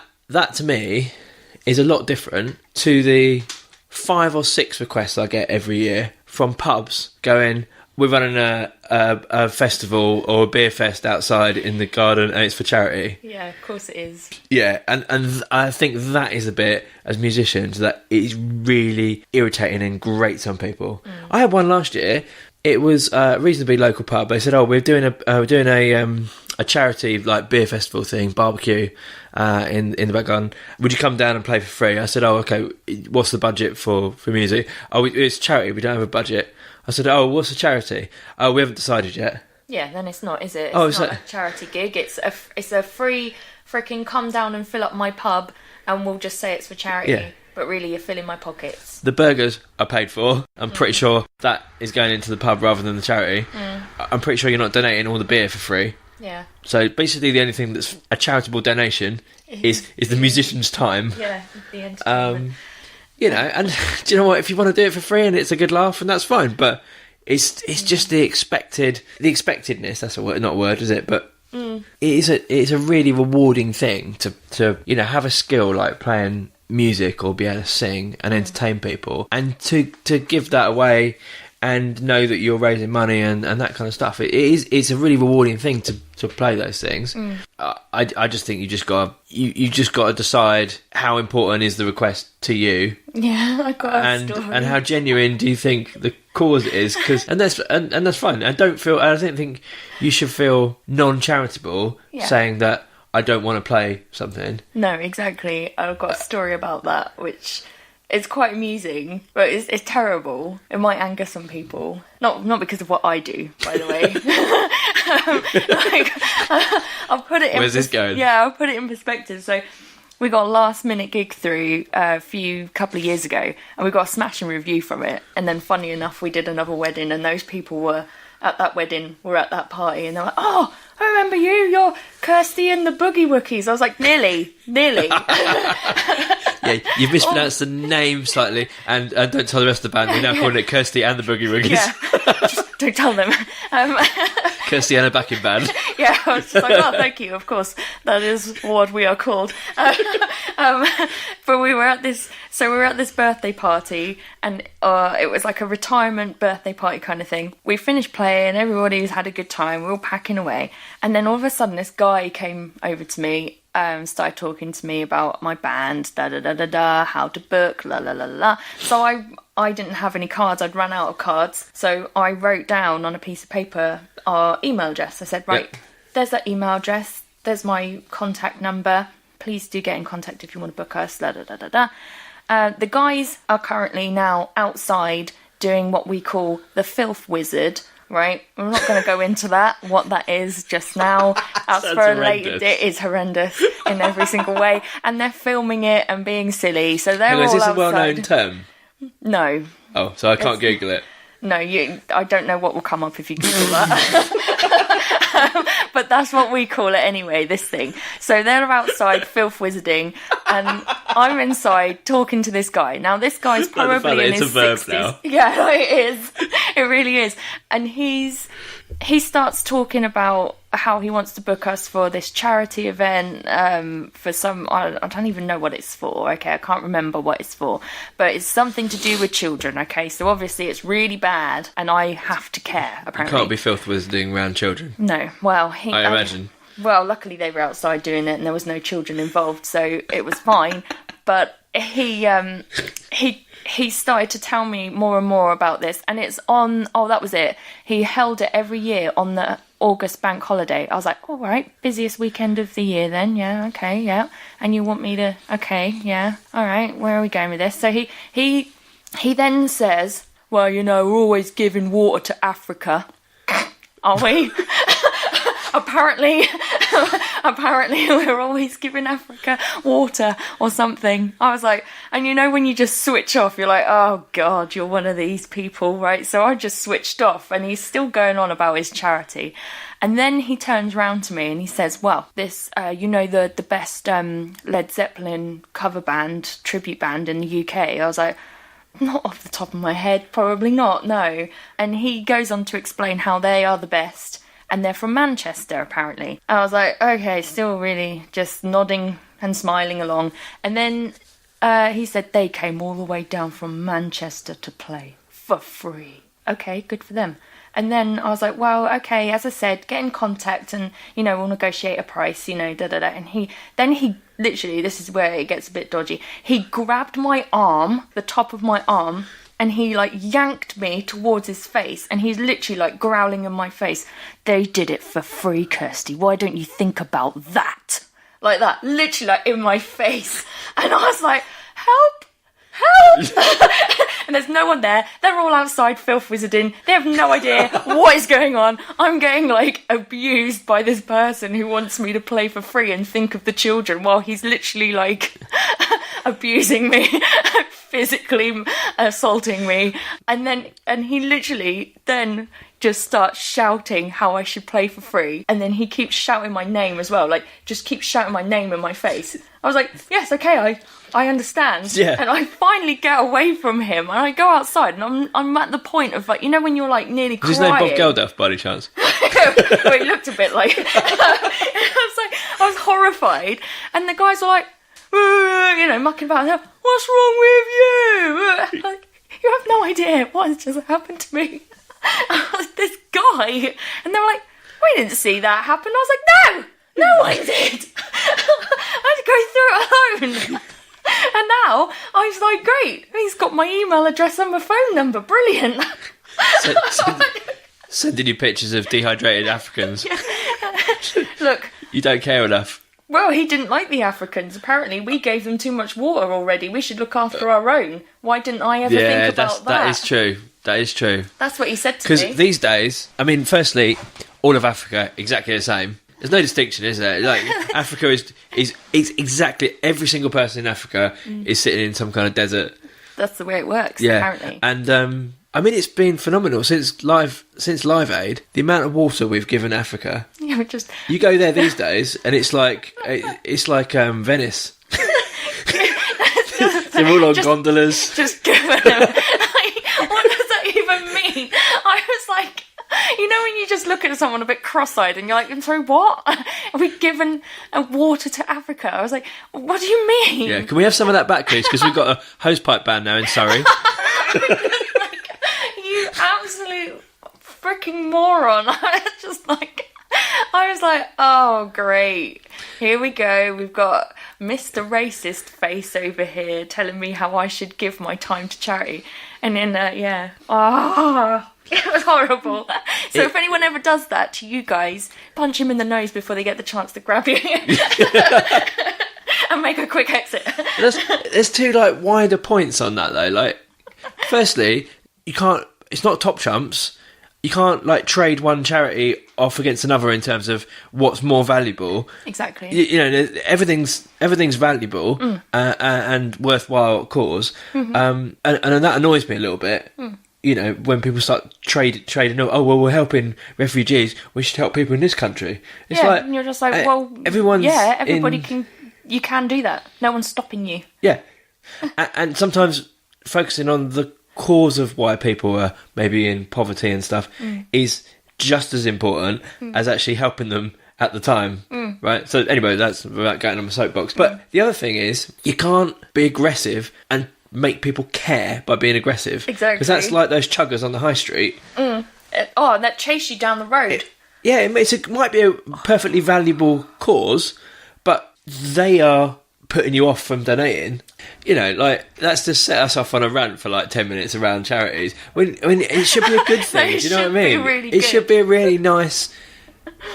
to me is a lot different to the 5 or 6 requests I get every year from pubs going, we're running a festival or a beer fest outside in the garden and it's for charity. Yeah, of course it is. Yeah, and I think that is a bit, as musicians, that is really irritating and grates on people. I had one last year. It was a reasonably local pub. They said, we're doing a charity beer festival thing, barbecue in the back garden. Would you come down and play for free? I said, okay, what's the budget for music? It's charity, we don't have a budget. I said, what's the charity? We haven't decided yet. Yeah, then it's not, is it? It's not a charity gig. It's a free freaking come down and fill up my pub and we'll just say it's for charity. Yeah. But really, you're filling my pockets. The burgers are paid for. I'm pretty sure that is going into the pub rather than the charity. I'm pretty sure you're not donating all the beer for free. Yeah. So basically, the only thing that's a charitable donation is the musician's time. Yeah, the entertainment. And do you know what? If you want to do it for free and it's a good laugh, and that's fine. But it's just the expectedness. That's not a word, is it? But it's a really rewarding thing to have a skill like playing music or be able to sing and entertain people, and to give that away and know that you're raising money and that kind of stuff. It's a really rewarding thing to play those things. I just think you just got to decide how important is the request to you. Yeah, I got a story. And how genuine do you think the cause is? And that's fine. I don't think you should feel non-charitable saying that I don't want to play something. No, exactly. I've got a story about that, which is quite amusing, but it's terrible. It might anger some people. Not because of what I do, by the way. I'll put it in... Where's this going? Yeah, I'll put it in perspective. So we got a last-minute gig through a couple of years ago, and we got a smashing review from it. And then, funny enough, we did another wedding, and those people were at that wedding, were at that party, and they're like, "Oh, I remember you. You're Kirsty and the Boogie Wookies." I was like, nearly. Yeah, you've mispronounced the name slightly, and don't tell the rest of the band. We're now calling it Kirsty and the Boogie Wookies. Yeah, just don't tell them. Kirsty and a backing band. Yeah, I was just like, oh, thank you. Of course, that is what we are called. But we were at this birthday party, and it was like a retirement birthday party kind of thing. We finished playing, everybody's had a good time, we were all packing away, and then all of a sudden this guy came over to me, started talking to me about my band, how to book, la la la la. So I didn't have any cards, I'd run out of cards, so I wrote down on a piece of paper our email address. I said, right, there's that email address, there's my contact number, please do get in contact if you want to book us, la da da da da. The guys are currently now outside doing what we call the filth wizard, right? I'm not going to go into what that is just now. That's for a later. It is horrendous in every single way, and they're filming it and being silly. So they're all outside. Is this a well-known term? No. Oh, so I can't Google it. No, I don't know what will come up if you Google that. But that's what we call it anyway, this thing. So they're outside filth wizarding, and I'm inside talking to this guy. Now, this guy's probably in his 60s. Now. Yeah, it is. It really is. And he starts talking about how he wants to book us for this charity event, for some, I don't even know what it's for, okay, I can't remember what it's for, but it's something to do with children, okay, so obviously it's really bad, and I have to care, apparently. You can't be filth wizarding around children. No, well, I imagine. Well, luckily they were outside doing it, and there was no children involved, so it was fine, but he started to tell me more and more about this, and it's on, that was it, he held it every year on the August bank holiday. I was like, all right, busiest weekend of the year then, yeah, okay, yeah, and you want me to, okay, yeah, all right, where are we going with this? So he then says, well, we're always giving water to Africa, are we? Apparently we're always giving Africa water or something. I was like, and when you just switch off, you're like, oh God, you're one of these people, right? So I just switched off, and he's still going on about his charity. And then he turns round to me and he says, well, this, the best Led Zeppelin cover band, tribute band in the UK. I was like, not off the top of my head, probably not, no. And he goes on to explain how they are the best. And they're from Manchester, apparently. I was like, okay, still really just nodding and smiling along. And then he said they came all the way down from Manchester to play for free. Okay, good for them. And then I was like, well, okay, as I said, get in contact and, we'll negotiate a price, da-da-da. And he literally, this is where it gets a bit dodgy. He grabbed my arm, the top of my arm, and he yanked me towards his face, and he's literally growling in my face. They did it for free, Kirsty. Why don't you think about that? Like that, literally in my face. And I was like, help! And there's no one there. They're all outside filth wizarding. They have no idea what is going on. I'm getting abused by this person who wants me to play for free and think of the children, while he's literally abusing me, physically assaulting me. And he literally then just starts shouting how I should play for free, and then he keeps shouting my name as well, just keeps shouting my name in my face. I was like, yes, okay, I understand. Yeah. And I finally get away from him, and I go outside, and I'm at the point of when you're nearly crying. Is his name Bob Geldof by any chance? Well, he looked a bit like. I was horrified, and the guys were like, mucking about. What's wrong with you? You have no idea what has just happened to me. This guy, and they were like, we didn't see that happen. I was like, no, I did. I had to go through it alone. And now I was like, great, he's got my email address and my phone number, brilliant. Sending you pictures of dehydrated Africans. Look, you don't care enough. Well, he didn't like the Africans. Apparently, we gave them too much water already. We should look after our own. Why didn't I ever think about that? That is true. That is true. That's what he said to me. Because these days, firstly, all of Africa, exactly the same. There's no distinction, is there? Africa is exactly, every single person in Africa is sitting in some kind of desert. That's the way it works, yeah. Apparently. And, it's been phenomenal since Live Aid. The amount of water we've given Africa. Yeah, you go there these days, and it's like Venice. They're all on gondolas. Just giving them. What does that even mean? I was like, when you just look at someone a bit cross-eyed and you're like, I'm sorry, what? Are we given water to Africa? I was like, what do you mean? Yeah, can we have some of that back, please? Because we've got a hosepipe ban now in Surrey. You absolute freaking moron. I was like, oh, great. Here we go. We've got Mr. Racist Face over here telling me how I should give my time to charity. And then, it was horrible. So if anyone ever does that to you guys, punch him in the nose before they get the chance to grab you. And make a quick exit. There's two wider points on that though. Firstly, you can't. It's not top trumps. You can't trade one charity off against another in terms of what's more valuable. Exactly. Everything's valuable and worthwhile cause. Mm-hmm. And that annoys me a little bit. you know, when people start trading, oh, well, we're helping refugees, we should help people in this country. It's like, and you're just like, well, everybody you can do that. No one's stopping you. Yeah. And sometimes focusing on the cause of why people are maybe in poverty and stuff is just as important as actually helping them at the time, right? So anyway, that's without going on my soapbox. But the other thing is, you can't be aggressive and make people care by being aggressive. Exactly. Because that's like those chuggers on the high street. And that chase you down the road. It might be a perfectly valuable cause, but they are putting you off from donating. You know, like, that's just set us off on a rant for like 10 minutes around charities. When it should be a good thing, do you know what I mean? Really it should be a really nice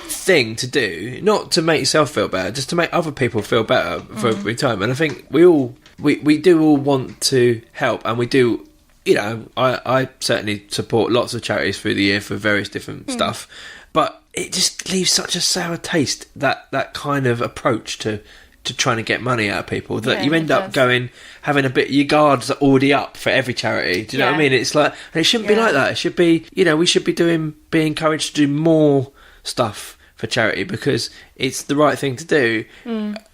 thing to do, not to make yourself feel better, just to make other people feel better for every time. And I think we do all want to help, and we do, you know, I certainly support lots of charities through the year for various different stuff, but it just leaves such a sour taste, that kind of approach to trying to get money out of people, that you end up having a bit, your guards are already up for every charity. Do you know what I mean? It's like, and it shouldn't be like that. It should be, you know, we should be be encouraged to do more stuff for charity, because it's the right thing to do.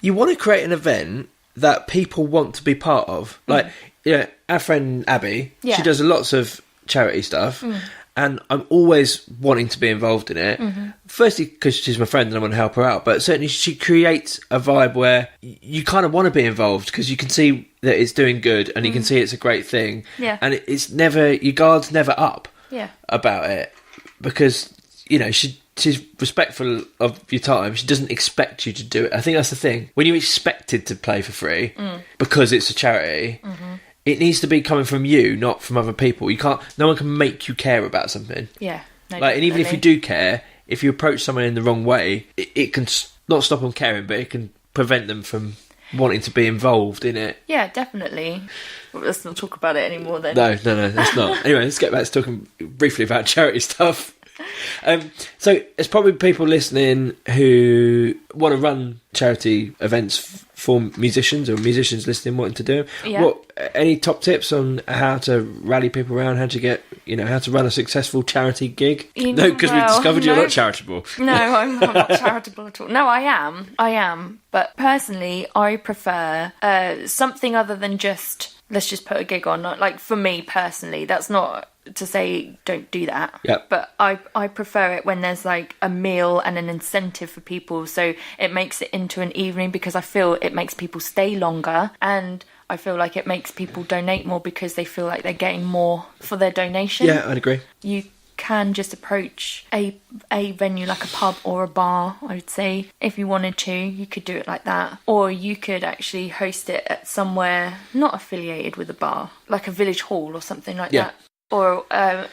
You want to create an event that people want to be part of. Like, you know, our friend Abby, she does lots of charity stuff, and I'm always wanting to be involved in it. Firstly, because she's my friend and I want to help her out, but certainly she creates a vibe where you kind of want to be involved, because you can see that it's doing good, and you can see it's a great thing. And it's never, your guard's never up about it, because, you know, she's respectful of your time. She doesn't expect you to do it. I think that's the thing. When you're expected to play for free because it's a charity, it needs to be coming from you, not from other people. No one can make you care about something. And even if you do care, if you approach someone in the wrong way, it can not stop them caring, but it can prevent them from wanting to be involved in it. Yeah, definitely. Well, let's not talk about it anymore then. No, let's not. Anyway, let's get back to talking briefly about charity stuff. So there's probably people listening who want to run charity events for musicians, or musicians listening wanting to do. Any top tips on how to rally people around, how to run a successful charity gig? No, because we've discovered you're not charitable. No, I'm not charitable at all. No, I am. But personally, I prefer something other than just, let's just put a gig on. Like, for me personally, that's not to say don't do that. But I prefer it when there's like a meal and an incentive for people, so it makes it into an evening, because I feel it makes people stay longer, and I feel like it makes people donate more because they feel like they're getting more for their donation. Yeah, I'd agree. You can just approach a venue like a pub or a bar, I would say. If you wanted to, you could do it like that. Or you could actually host it at somewhere not affiliated with a bar, like a village hall or something like that. Or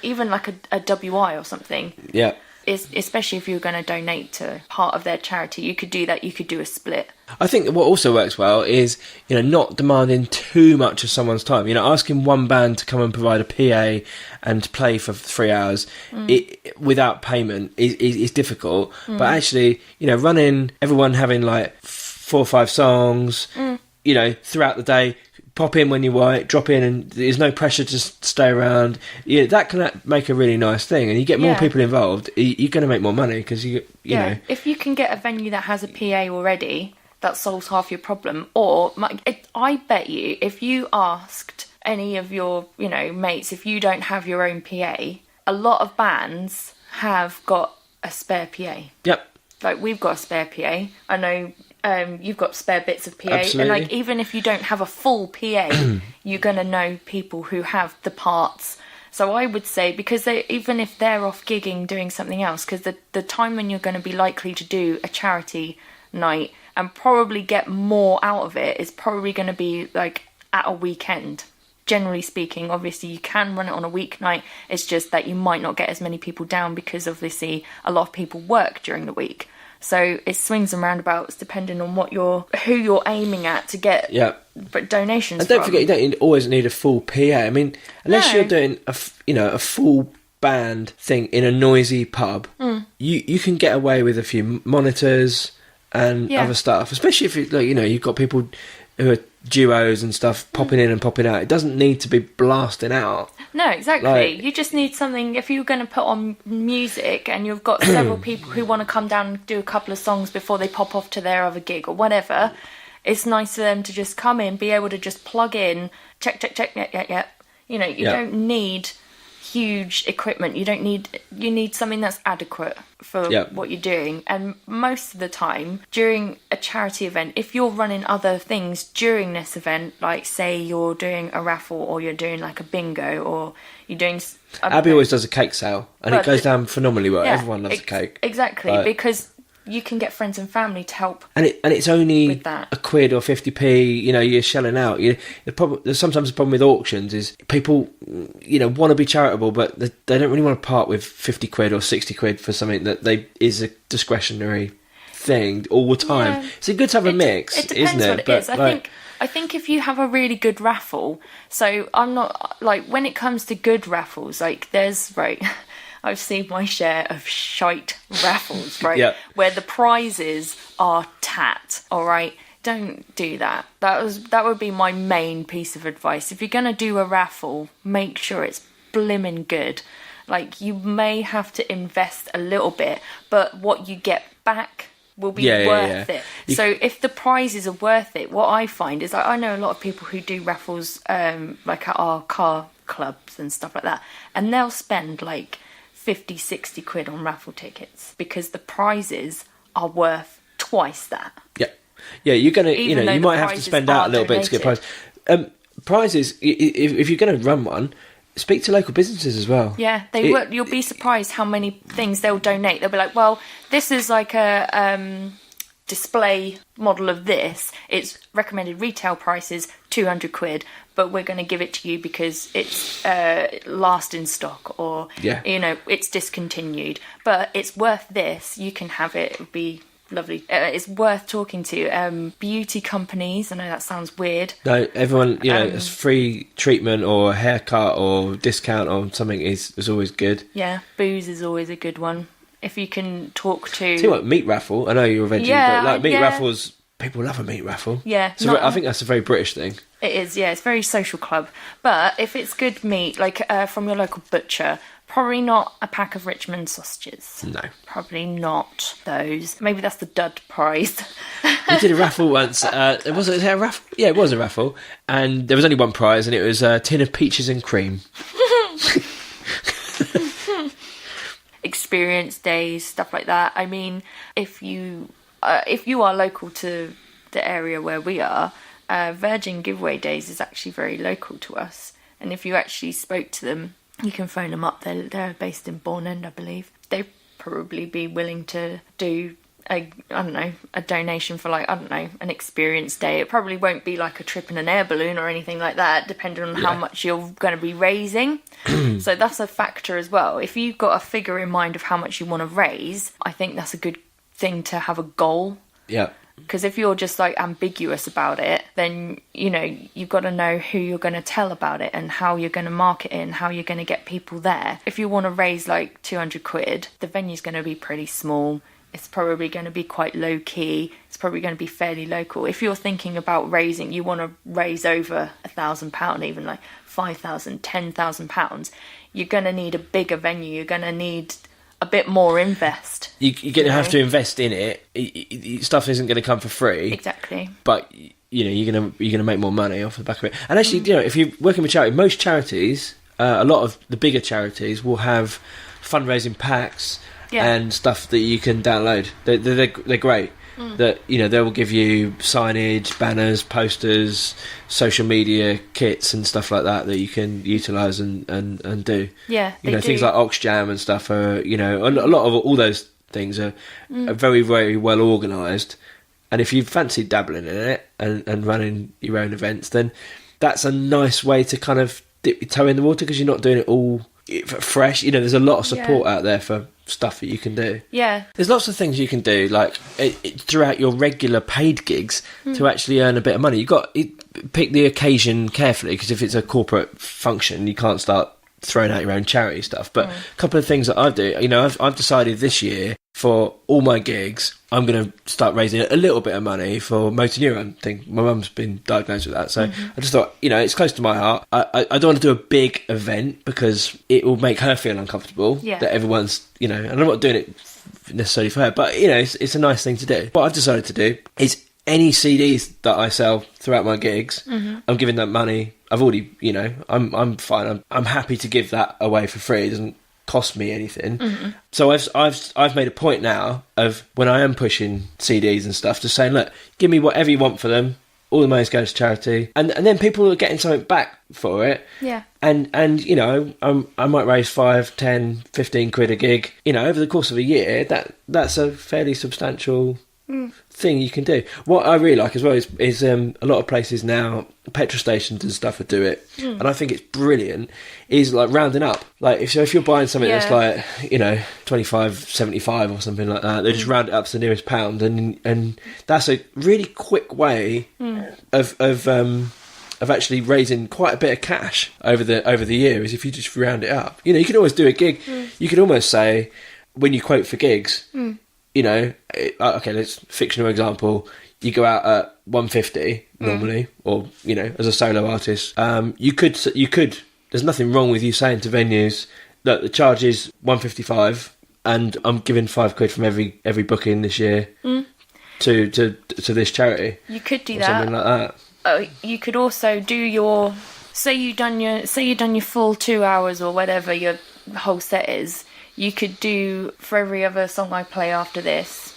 even like a WI or something. Yeah. Especially if you're going to donate to part of their charity, you could do that. You could do a split. I think what also works well is, you know, not demanding too much of someone's time. You know, asking one band to come and provide a PA and play for 3 hours without payment is difficult. But actually, you know, everyone having like 4 or 5 songs, you know, throughout the day. Pop in when you want, drop in, and there's no pressure to stay around. Yeah, that can make a really nice thing, and you get more people involved. You're going to make more money, because you know. If you can get a venue that has a PA already, that solves half your problem. Or I bet you, if you asked any of your, you know, mates, if you don't have your own PA, a lot of bands have got a spare PA. Yep. Like, we've got a spare PA. I know. You've got spare bits of PA. Absolutely. And like, even if you don't have a full PA, you're going to know people who have the parts. So I would say, because even if they're off gigging doing something else, because the time when you're going to be likely to do a charity night and probably get more out of it is probably going to be like at a weekend. Generally speaking, obviously you can run it on a weeknight. It's just that you might not get as many people down, because obviously a lot of people work during the week. So it swings and roundabouts depending on who you're aiming at to get donations. And don't forget, you don't always need a full PA. I mean, unless you're doing a full band thing in a noisy pub, you can get away with a few monitors and other stuff. Especially if you've got people who are duos and stuff popping in and popping out. It doesn't need to be blasting out. No, exactly. Like- You just need something. If you're going to put on music and you've got several people who want to come down and do a couple of songs before they pop off to their other gig or whatever, it's nice for them to just come in, be able to just plug in, check, yeah. You know, you don't need huge equipment. You need something that's adequate for what you're doing. And most of the time during a charity event, if you're running other things during this event, like say you're doing a raffle or you're doing like a bingo or you're doing Abby always does a cake sale and it goes down phenomenally well. Yeah, Everyone loves a cake. Exactly, because you can get friends and family to help. And it's only with that. a quid or 50p, you know, you're shelling out. Sometimes the problem with auctions is people, you know, want to be charitable, but they don't really want to part with 50 quid or 60 quid for something that is a discretionary thing all the time. Yeah. It's good to have a mix, it depends isn't it? What it is. I think if you have a really good raffle, so I'm not, like, when it comes to good raffles, like, I've seen my share of shite raffles, right? Yeah. Where the prizes are tat, all right? Don't do that. That would be my main piece of advice. If you're going to do a raffle, make sure it's blimmin' good. Like, you may have to invest a little bit, but what you get back will be worth it. So if the prizes are worth it, what I find is I know a lot of people who do raffles like at our car clubs and stuff like that, and they'll spend like 50, 60 quid on raffle tickets because the prizes are worth twice that. Yeah, you're gonna, you know, you might have to spend out a little bit to get prizes. Prizes, if you're going to run one, speak to local businesses as well. Yeah, you'll be surprised how many things they'll donate. They'll be like, well, this is like a display model of this. It's recommended retail prices 200 quid, but we're going to give it to you because it's last in stock, or you know, it's discontinued, but it's worth this. You can have it. It would be lovely. It's worth talking to beauty companies. I know that sounds weird. No, everyone, you know, it's free treatment or haircut or discount or something is always good. Yeah, booze is always a good one. If you can talk to... Tell you what, meat raffle. I know you're a veggie, but like meat raffles, people love a meat raffle. Yeah. I think that's a very British thing. It is, yeah. It's very social club. But if it's good meat, like from your local butcher, probably not a pack of Richmond sausages. No. Probably not those. Maybe that's the dud prize. We did a raffle once. Was it a raffle? Yeah, it was a raffle. And there was only one prize, and it was a tin of peaches and cream. Experience days, stuff like that. I mean, if you are local to the area where we are, Virgin Giveaway Days is actually very local to us. And if you actually spoke to them, you can phone them up. They're based in Bourne End, I believe. They'd probably be willing to do a donation for, like, an experience day. It probably won't be like a trip in an air balloon or anything like that, depending on how much you're going to be raising. So that's a factor as well. If you've got a figure in mind of how much you want to raise, I think that's a good thing to have a goal. Yeah. Because if you're just like ambiguous about it, then, you know, you've got to know who you're going to tell about it and how you're going to market it and how you're going to get people there. If you want to raise like 200 quid, the venue's going to be pretty small. It's probably going to be quite low key. It's probably going to be fairly local. If you're thinking about raising, you want to raise over £1,000, even like £5,000, £10,000, you're going to need a bigger venue. You're going to need a bit more invest. You're going to have to invest in it. Stuff isn't going to come for free. Exactly. But you know, you're going to make more money off the back of it. And actually, you know, if you're working with charity, most charities, a lot of the bigger charities will have fundraising packs. Yeah. And stuff that you can download. They're great. That, you know, they will give you signage, banners, posters, social media kits and stuff like that you can utilise and do. Yeah, you know, things like Oxjam and stuff are, you know, a lot of all those things are very, very well organised. And if you fancy dabbling in it and running your own events, then that's a nice way to kind of dip your toe in the water, because you're not doing it all fresh. You know, there's a lot of support out there for stuff that you can do. Yeah. There's lots of things you can do, like throughout your regular paid gigs to actually earn a bit of money. You pick the occasion carefully, because if it's a corporate function, you can't start throwing out your own charity stuff. But a couple of things that I do, you know, I've decided this year for all my gigs, I'm going to start raising a little bit of money for motor neuron thing. My mum's been diagnosed with that, so I just thought, it's close to my heart. I don't want to do a big event because it will make her feel uncomfortable. Yeah. That everyone's, and I'm not doing it necessarily for her, but it's a nice thing to do. What I've decided to do is any CDs that I sell throughout my gigs, I'm giving that money. I've already, I'm fine. I'm happy to give that away for free. It doesn't cost me anything. So I've made a point now of when I am pushing CDs and stuff, just saying, look, give me whatever you want for them. All the money's going to charity, and then people are getting something back for it. Yeah. And I might raise 5, 10, 15 quid a gig. Over the course of a year, that's a fairly substantial thing you can do. What I really like as well is a lot of places now, petrol stations and stuff, would do it, and I think it's brilliant. Is like rounding up, like if you're buying something that's like 25.75 or something like that, they just round it up to the nearest pound, and that's a really quick way of actually raising quite a bit of cash over the year. Is if you just round it up. You can always do a gig. You could almost say when you quote for gigs. Okay, let's fictional example. You go out at 150 normally, or as a solo artist. You could. There's nothing wrong with you saying to venues that the charge is 155, and I'm giving 5 quid from every booking this year to this charity. You could do or that. Something like that. You could also do your say you've done your full 2 hours or whatever your whole set is. You could do for every other song I play after this.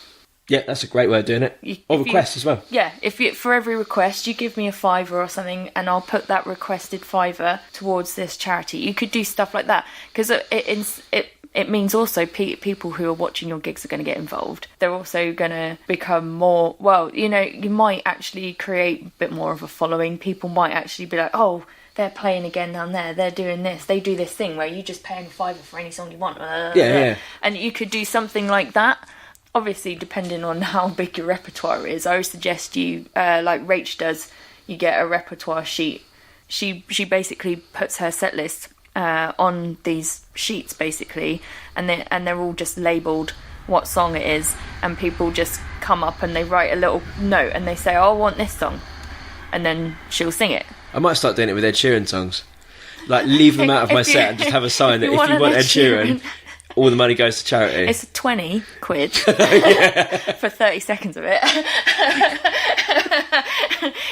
Yeah, that's a great way of doing it. Or requests as well. Yeah, for every request, you give me a £5 or something, and I'll put that requested £5 towards this charity. You could do stuff like that, because it means also people who are watching your gigs are going to get involved. They're also going to become more, you might actually create a bit more of a following. People might actually be like, oh, they're playing again down there, they're doing this, they do this thing where you just pay them £5 for any song you want. Yeah. And you could do something like that. Obviously, depending on how big your repertoire is, I would suggest you, like Rach does, you get a repertoire sheet. She basically puts her set list on these sheets, basically, and they're all just labelled what song it is, and people just come up and they write a little note and they say, oh, I want this song, and then she'll sing it. I might start doing it with Ed Sheeran songs. Like, leave them out of my set and just have a sign that if you want Ed Sheeran, all the money goes to charity. It's 20 quid for 30 seconds of it.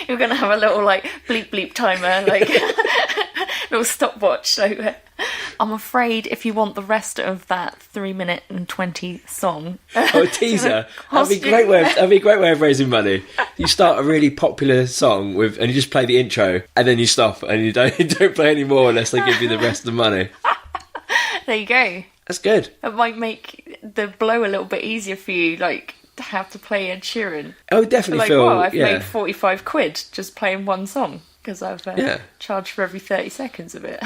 You're going to have a little, like, bleep bleep timer, like, little stopwatch. So I'm afraid if you want the rest of that 3-minute and 20 song... Oh, a teaser. That'd be a great way of raising money. You start a really popular song and you just play the intro, and then you stop, and you don't play any more unless they give you the rest of the money. There you go. That's good. It might make the blow a little bit easier for you, like, to have to play Ed Sheeran. I would definitely like, feel... Well, I've made 45 quid just playing one song, because I've charged for every 30 seconds of it.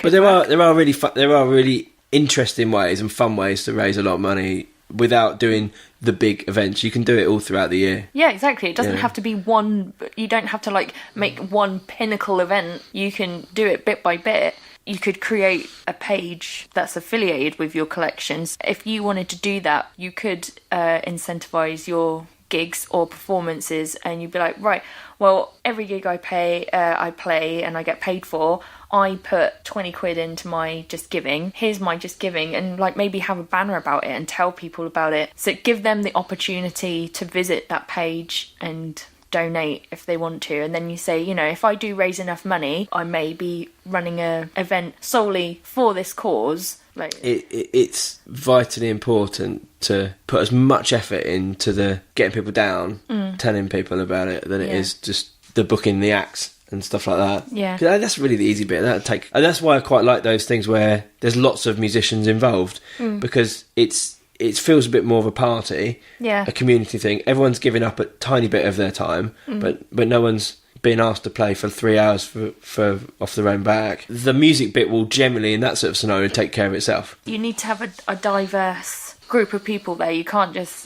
But there are really interesting ways and fun ways to raise a lot of money without doing the big events. You can do it all throughout the year. Yeah, exactly. It doesn't have to be one. You don't have to like make one pinnacle event. You can do it bit by bit. You could create a page that's affiliated with your collections. If you wanted to do that, you could incentivize your gigs or performances, and you'd be like, right, well, every gig I play and I get paid for, I put 20 quid into my Just Giving. Here's my Just Giving, and like maybe have a banner about it and tell people about it. So give them the opportunity to visit that page and donate if they want to. And then you say, if I do raise enough money, I may be running a event solely for this cause. Like it's vitally important to put as much effort into the getting people down, telling people about it, than it is just the booking the acts and stuff like that. Yeah, that's really the easy bit. And that's why I quite like those things where there's lots of musicians involved, because it feels a bit more of a party, a community thing. Everyone's giving up a tiny bit of their time, but no one's being asked to play for 3 hours for off their own back. The music bit will generally, in that sort of scenario, take care of itself. You need to have a diverse group of people there. You can't just,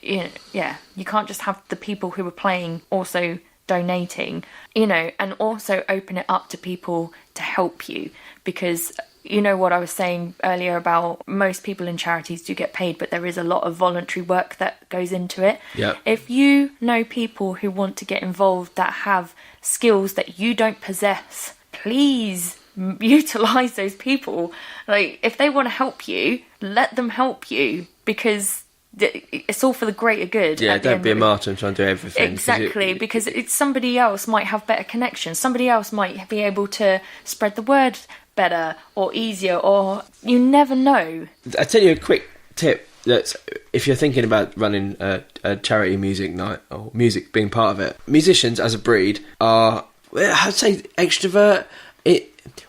you can't just have the people who are playing also donating, and also open it up to people to help you, because you know what I was saying earlier about most people in charities do get paid, but there is a lot of voluntary work that goes into it. Yeah. If you know people who want to get involved that have skills that you don't possess, please utilize those people. Like, if they want to help you, let them help you, because it's all for the greater good. Yeah, don't be a martyr and try and do everything. Exactly, because it's somebody else might have better connections. Somebody else might be able to spread the word better or easier, or you never know. I'll tell you a quick tip. That if you're thinking about running a charity music night or music being part of it, musicians as a breed are, I'd say, extrovert.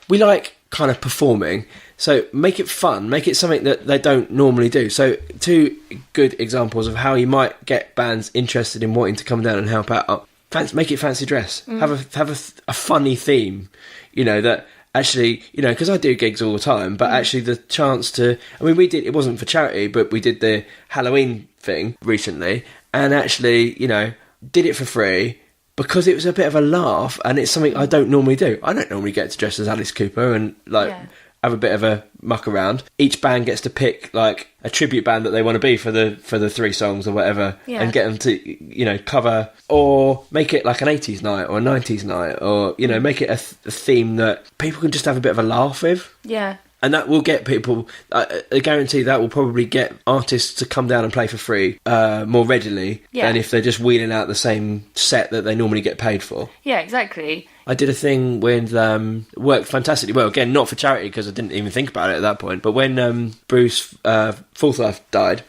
We like kind of performing, so make it fun, make it something that they don't normally do. So 2 good examples of how you might get bands interested in wanting to come down and help out. Make it fancy dress. Have a funny theme, that actually, because I do gigs all the time, but actually the chance to, it wasn't for charity, but we did the Halloween thing recently, and actually, did it for free, because it was a bit of a laugh, and it's something I don't normally do. I don't normally get to dress as Alice Cooper and have a bit of a muck around. Each band gets to pick like a tribute band that they want to be for the 3 songs or whatever, and get them to cover, or make it like an 80s night or a 90s night, or make it a theme that people can just have a bit of a laugh with. Yeah. And that will get people, I guarantee that will probably get artists to come down and play for free more readily than if they're just wheeling out the same set that they normally get paid for. Yeah, exactly. I did a thing with, worked fantastically well, again, not for charity because I didn't even think about it at that point, but when Bruce Forsyth died,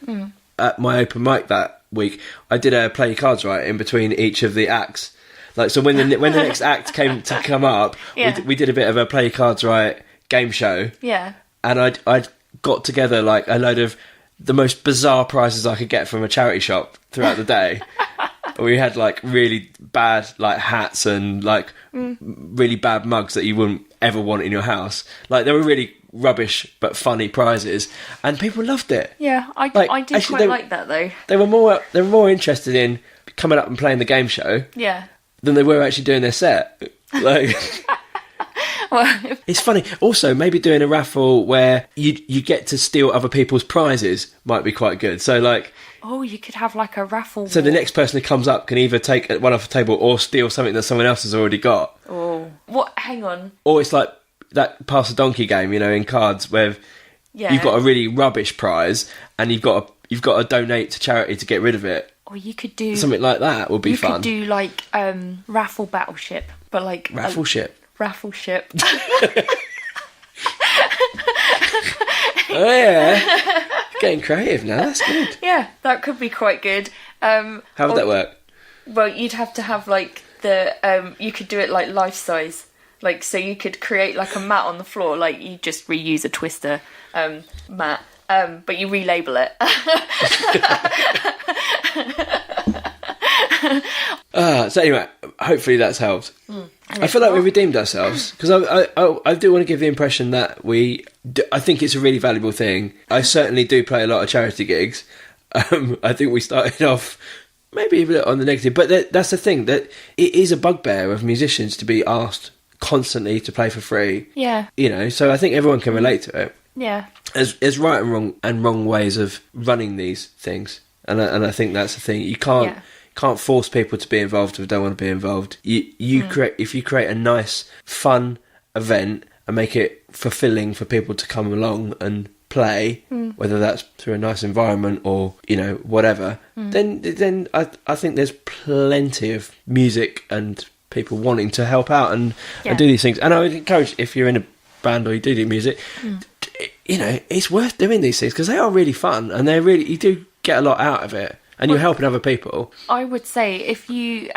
at my open mic that week, I did a play your cards right in between each of the acts. Like, so when the next act came to come up, we did a bit of a play your cards right game show. Yeah. And I'd got together like a load of the most bizarre prizes I could get from a charity shop throughout the day. We had like really bad like hats and like really bad mugs that you wouldn't ever want in your house. Like, they were really rubbish but funny prizes, and people loved it. Yeah, I did actually, quite like that though. They were more interested in coming up and playing the game show than they were actually doing their set. Like, well, it's funny. Also, maybe doing a raffle where you get to steal other people's prizes might be quite good. So, like, you could have like a raffle. So the next person who comes up can either take one off the table or steal something that someone else has already got. Oh, what? Hang on. Or it's like that pass the donkey game, in cards, where you've got a really rubbish prize and you've got to donate to charity to get rid of it. Or you could do something like that. Would be fun. You could do like raffle battleship, but like raffle ship. Raffle ship. Oh yeah, getting creative now. That's good. Yeah, that could be quite good. How would that work? Well, you'd have to have like the you could do it like life size. Like, so you could create like a mat on the floor. Like, you just reuse a Twister mat, but you relabel it. So anyway, hopefully that's helped. I feel like we redeemed ourselves, because I do want to give the impression that I think it's a really valuable thing. I certainly do play a lot of charity gigs. I think we started off maybe a bit on the negative, but that's the thing, that it is a bugbear of musicians to be asked constantly to play for free. Yeah. So I think everyone can relate to it. Yeah. There's right and wrong ways of running these things, and I think that's the thing. You can't force people to be involved if they don't want to be involved. If you create a nice, fun event and make it fulfilling for people to come along and play, whether that's through a nice environment or whatever, then I think there's plenty of music and people wanting to help out and do these things. And I would encourage, if you're in a band or you do music, it's worth doing these things, because they are really fun and you do get a lot out of it. And you're helping other people. I would say, if you,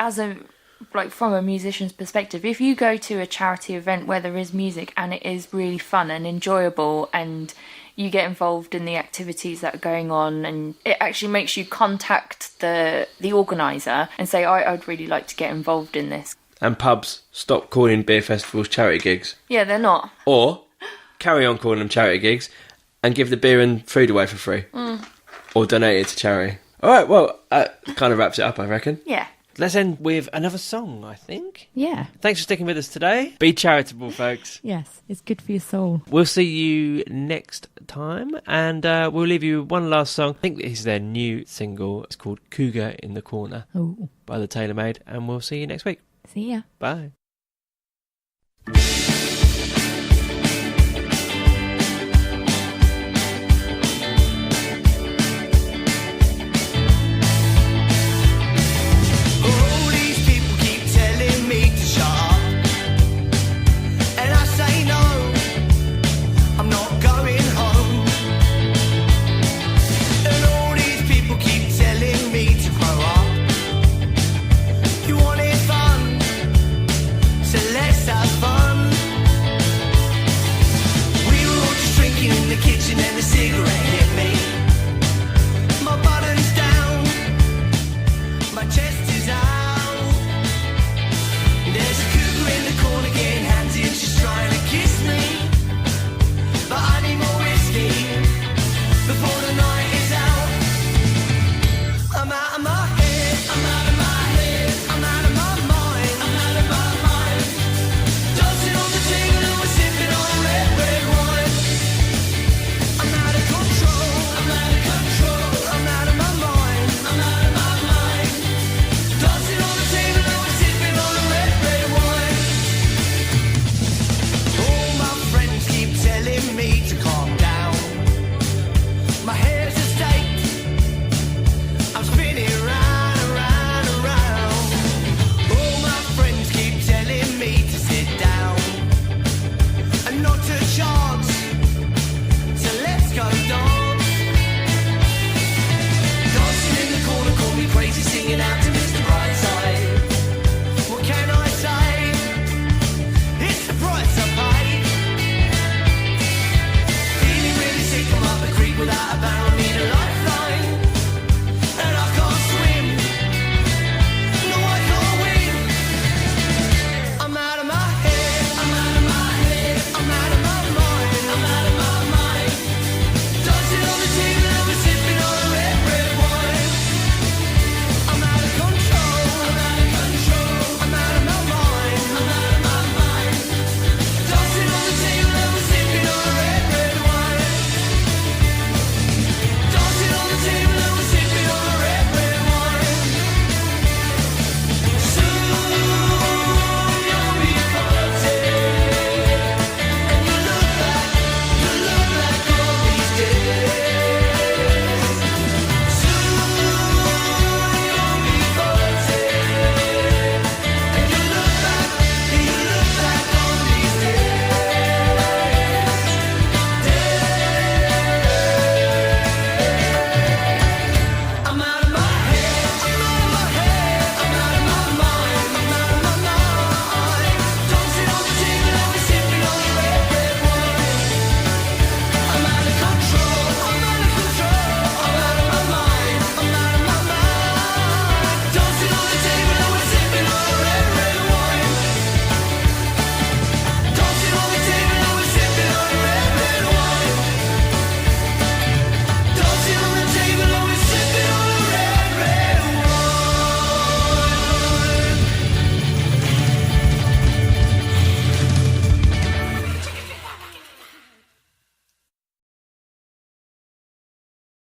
from a musician's perspective, if you go to a charity event where there is music and it is really fun and enjoyable, and you get involved in the activities that are going on, and it actually makes you contact the organiser and say, I'd really like to get involved in this. And pubs, stop calling beer festivals charity gigs. Yeah, they're not. Or carry on calling them charity gigs and give the beer and food away for free. Or donate it to charity. All right, well, that kind of wraps it up, I reckon. Yeah. let's end with another song, I think. Yeah. Thanks for sticking with us today. Be charitable, folks. Yes, it's good for your soul. We'll see you next time, and we'll leave you with one last song. I think this is their new single. It's called Cougar in the Corner Oh, by the Tailormade, and we'll see you next week. see ya. Bye. All these people keep telling me to shut up, and I say no, I'm not going home. And all these people keep telling me to grow up. You wanted fun, so let's have fun. We were all just drinking in the kitchen and a cigarette hit me. My button's down, my chest is out. There's a cougar in the corner getting handsy and she's trying to kiss me. But I need more whiskey before the night is out. I'm out of my head, I'm out of my head, I'm out of my mind, I'm out of my mind. Dancing on the table and we're sipping on red wine. I'm out of control, I'm out of control, I'm out of my mind, I'm out of my mind. Dancing on the table and we're sipping on red wine. All my friends keep telling me to calm down. My hair's a stake, I'm spinning round and round and round. All my friends keep telling me to sit down and not to chance. So let's go dance. Dancing in the corner, call me crazy, singing out to me.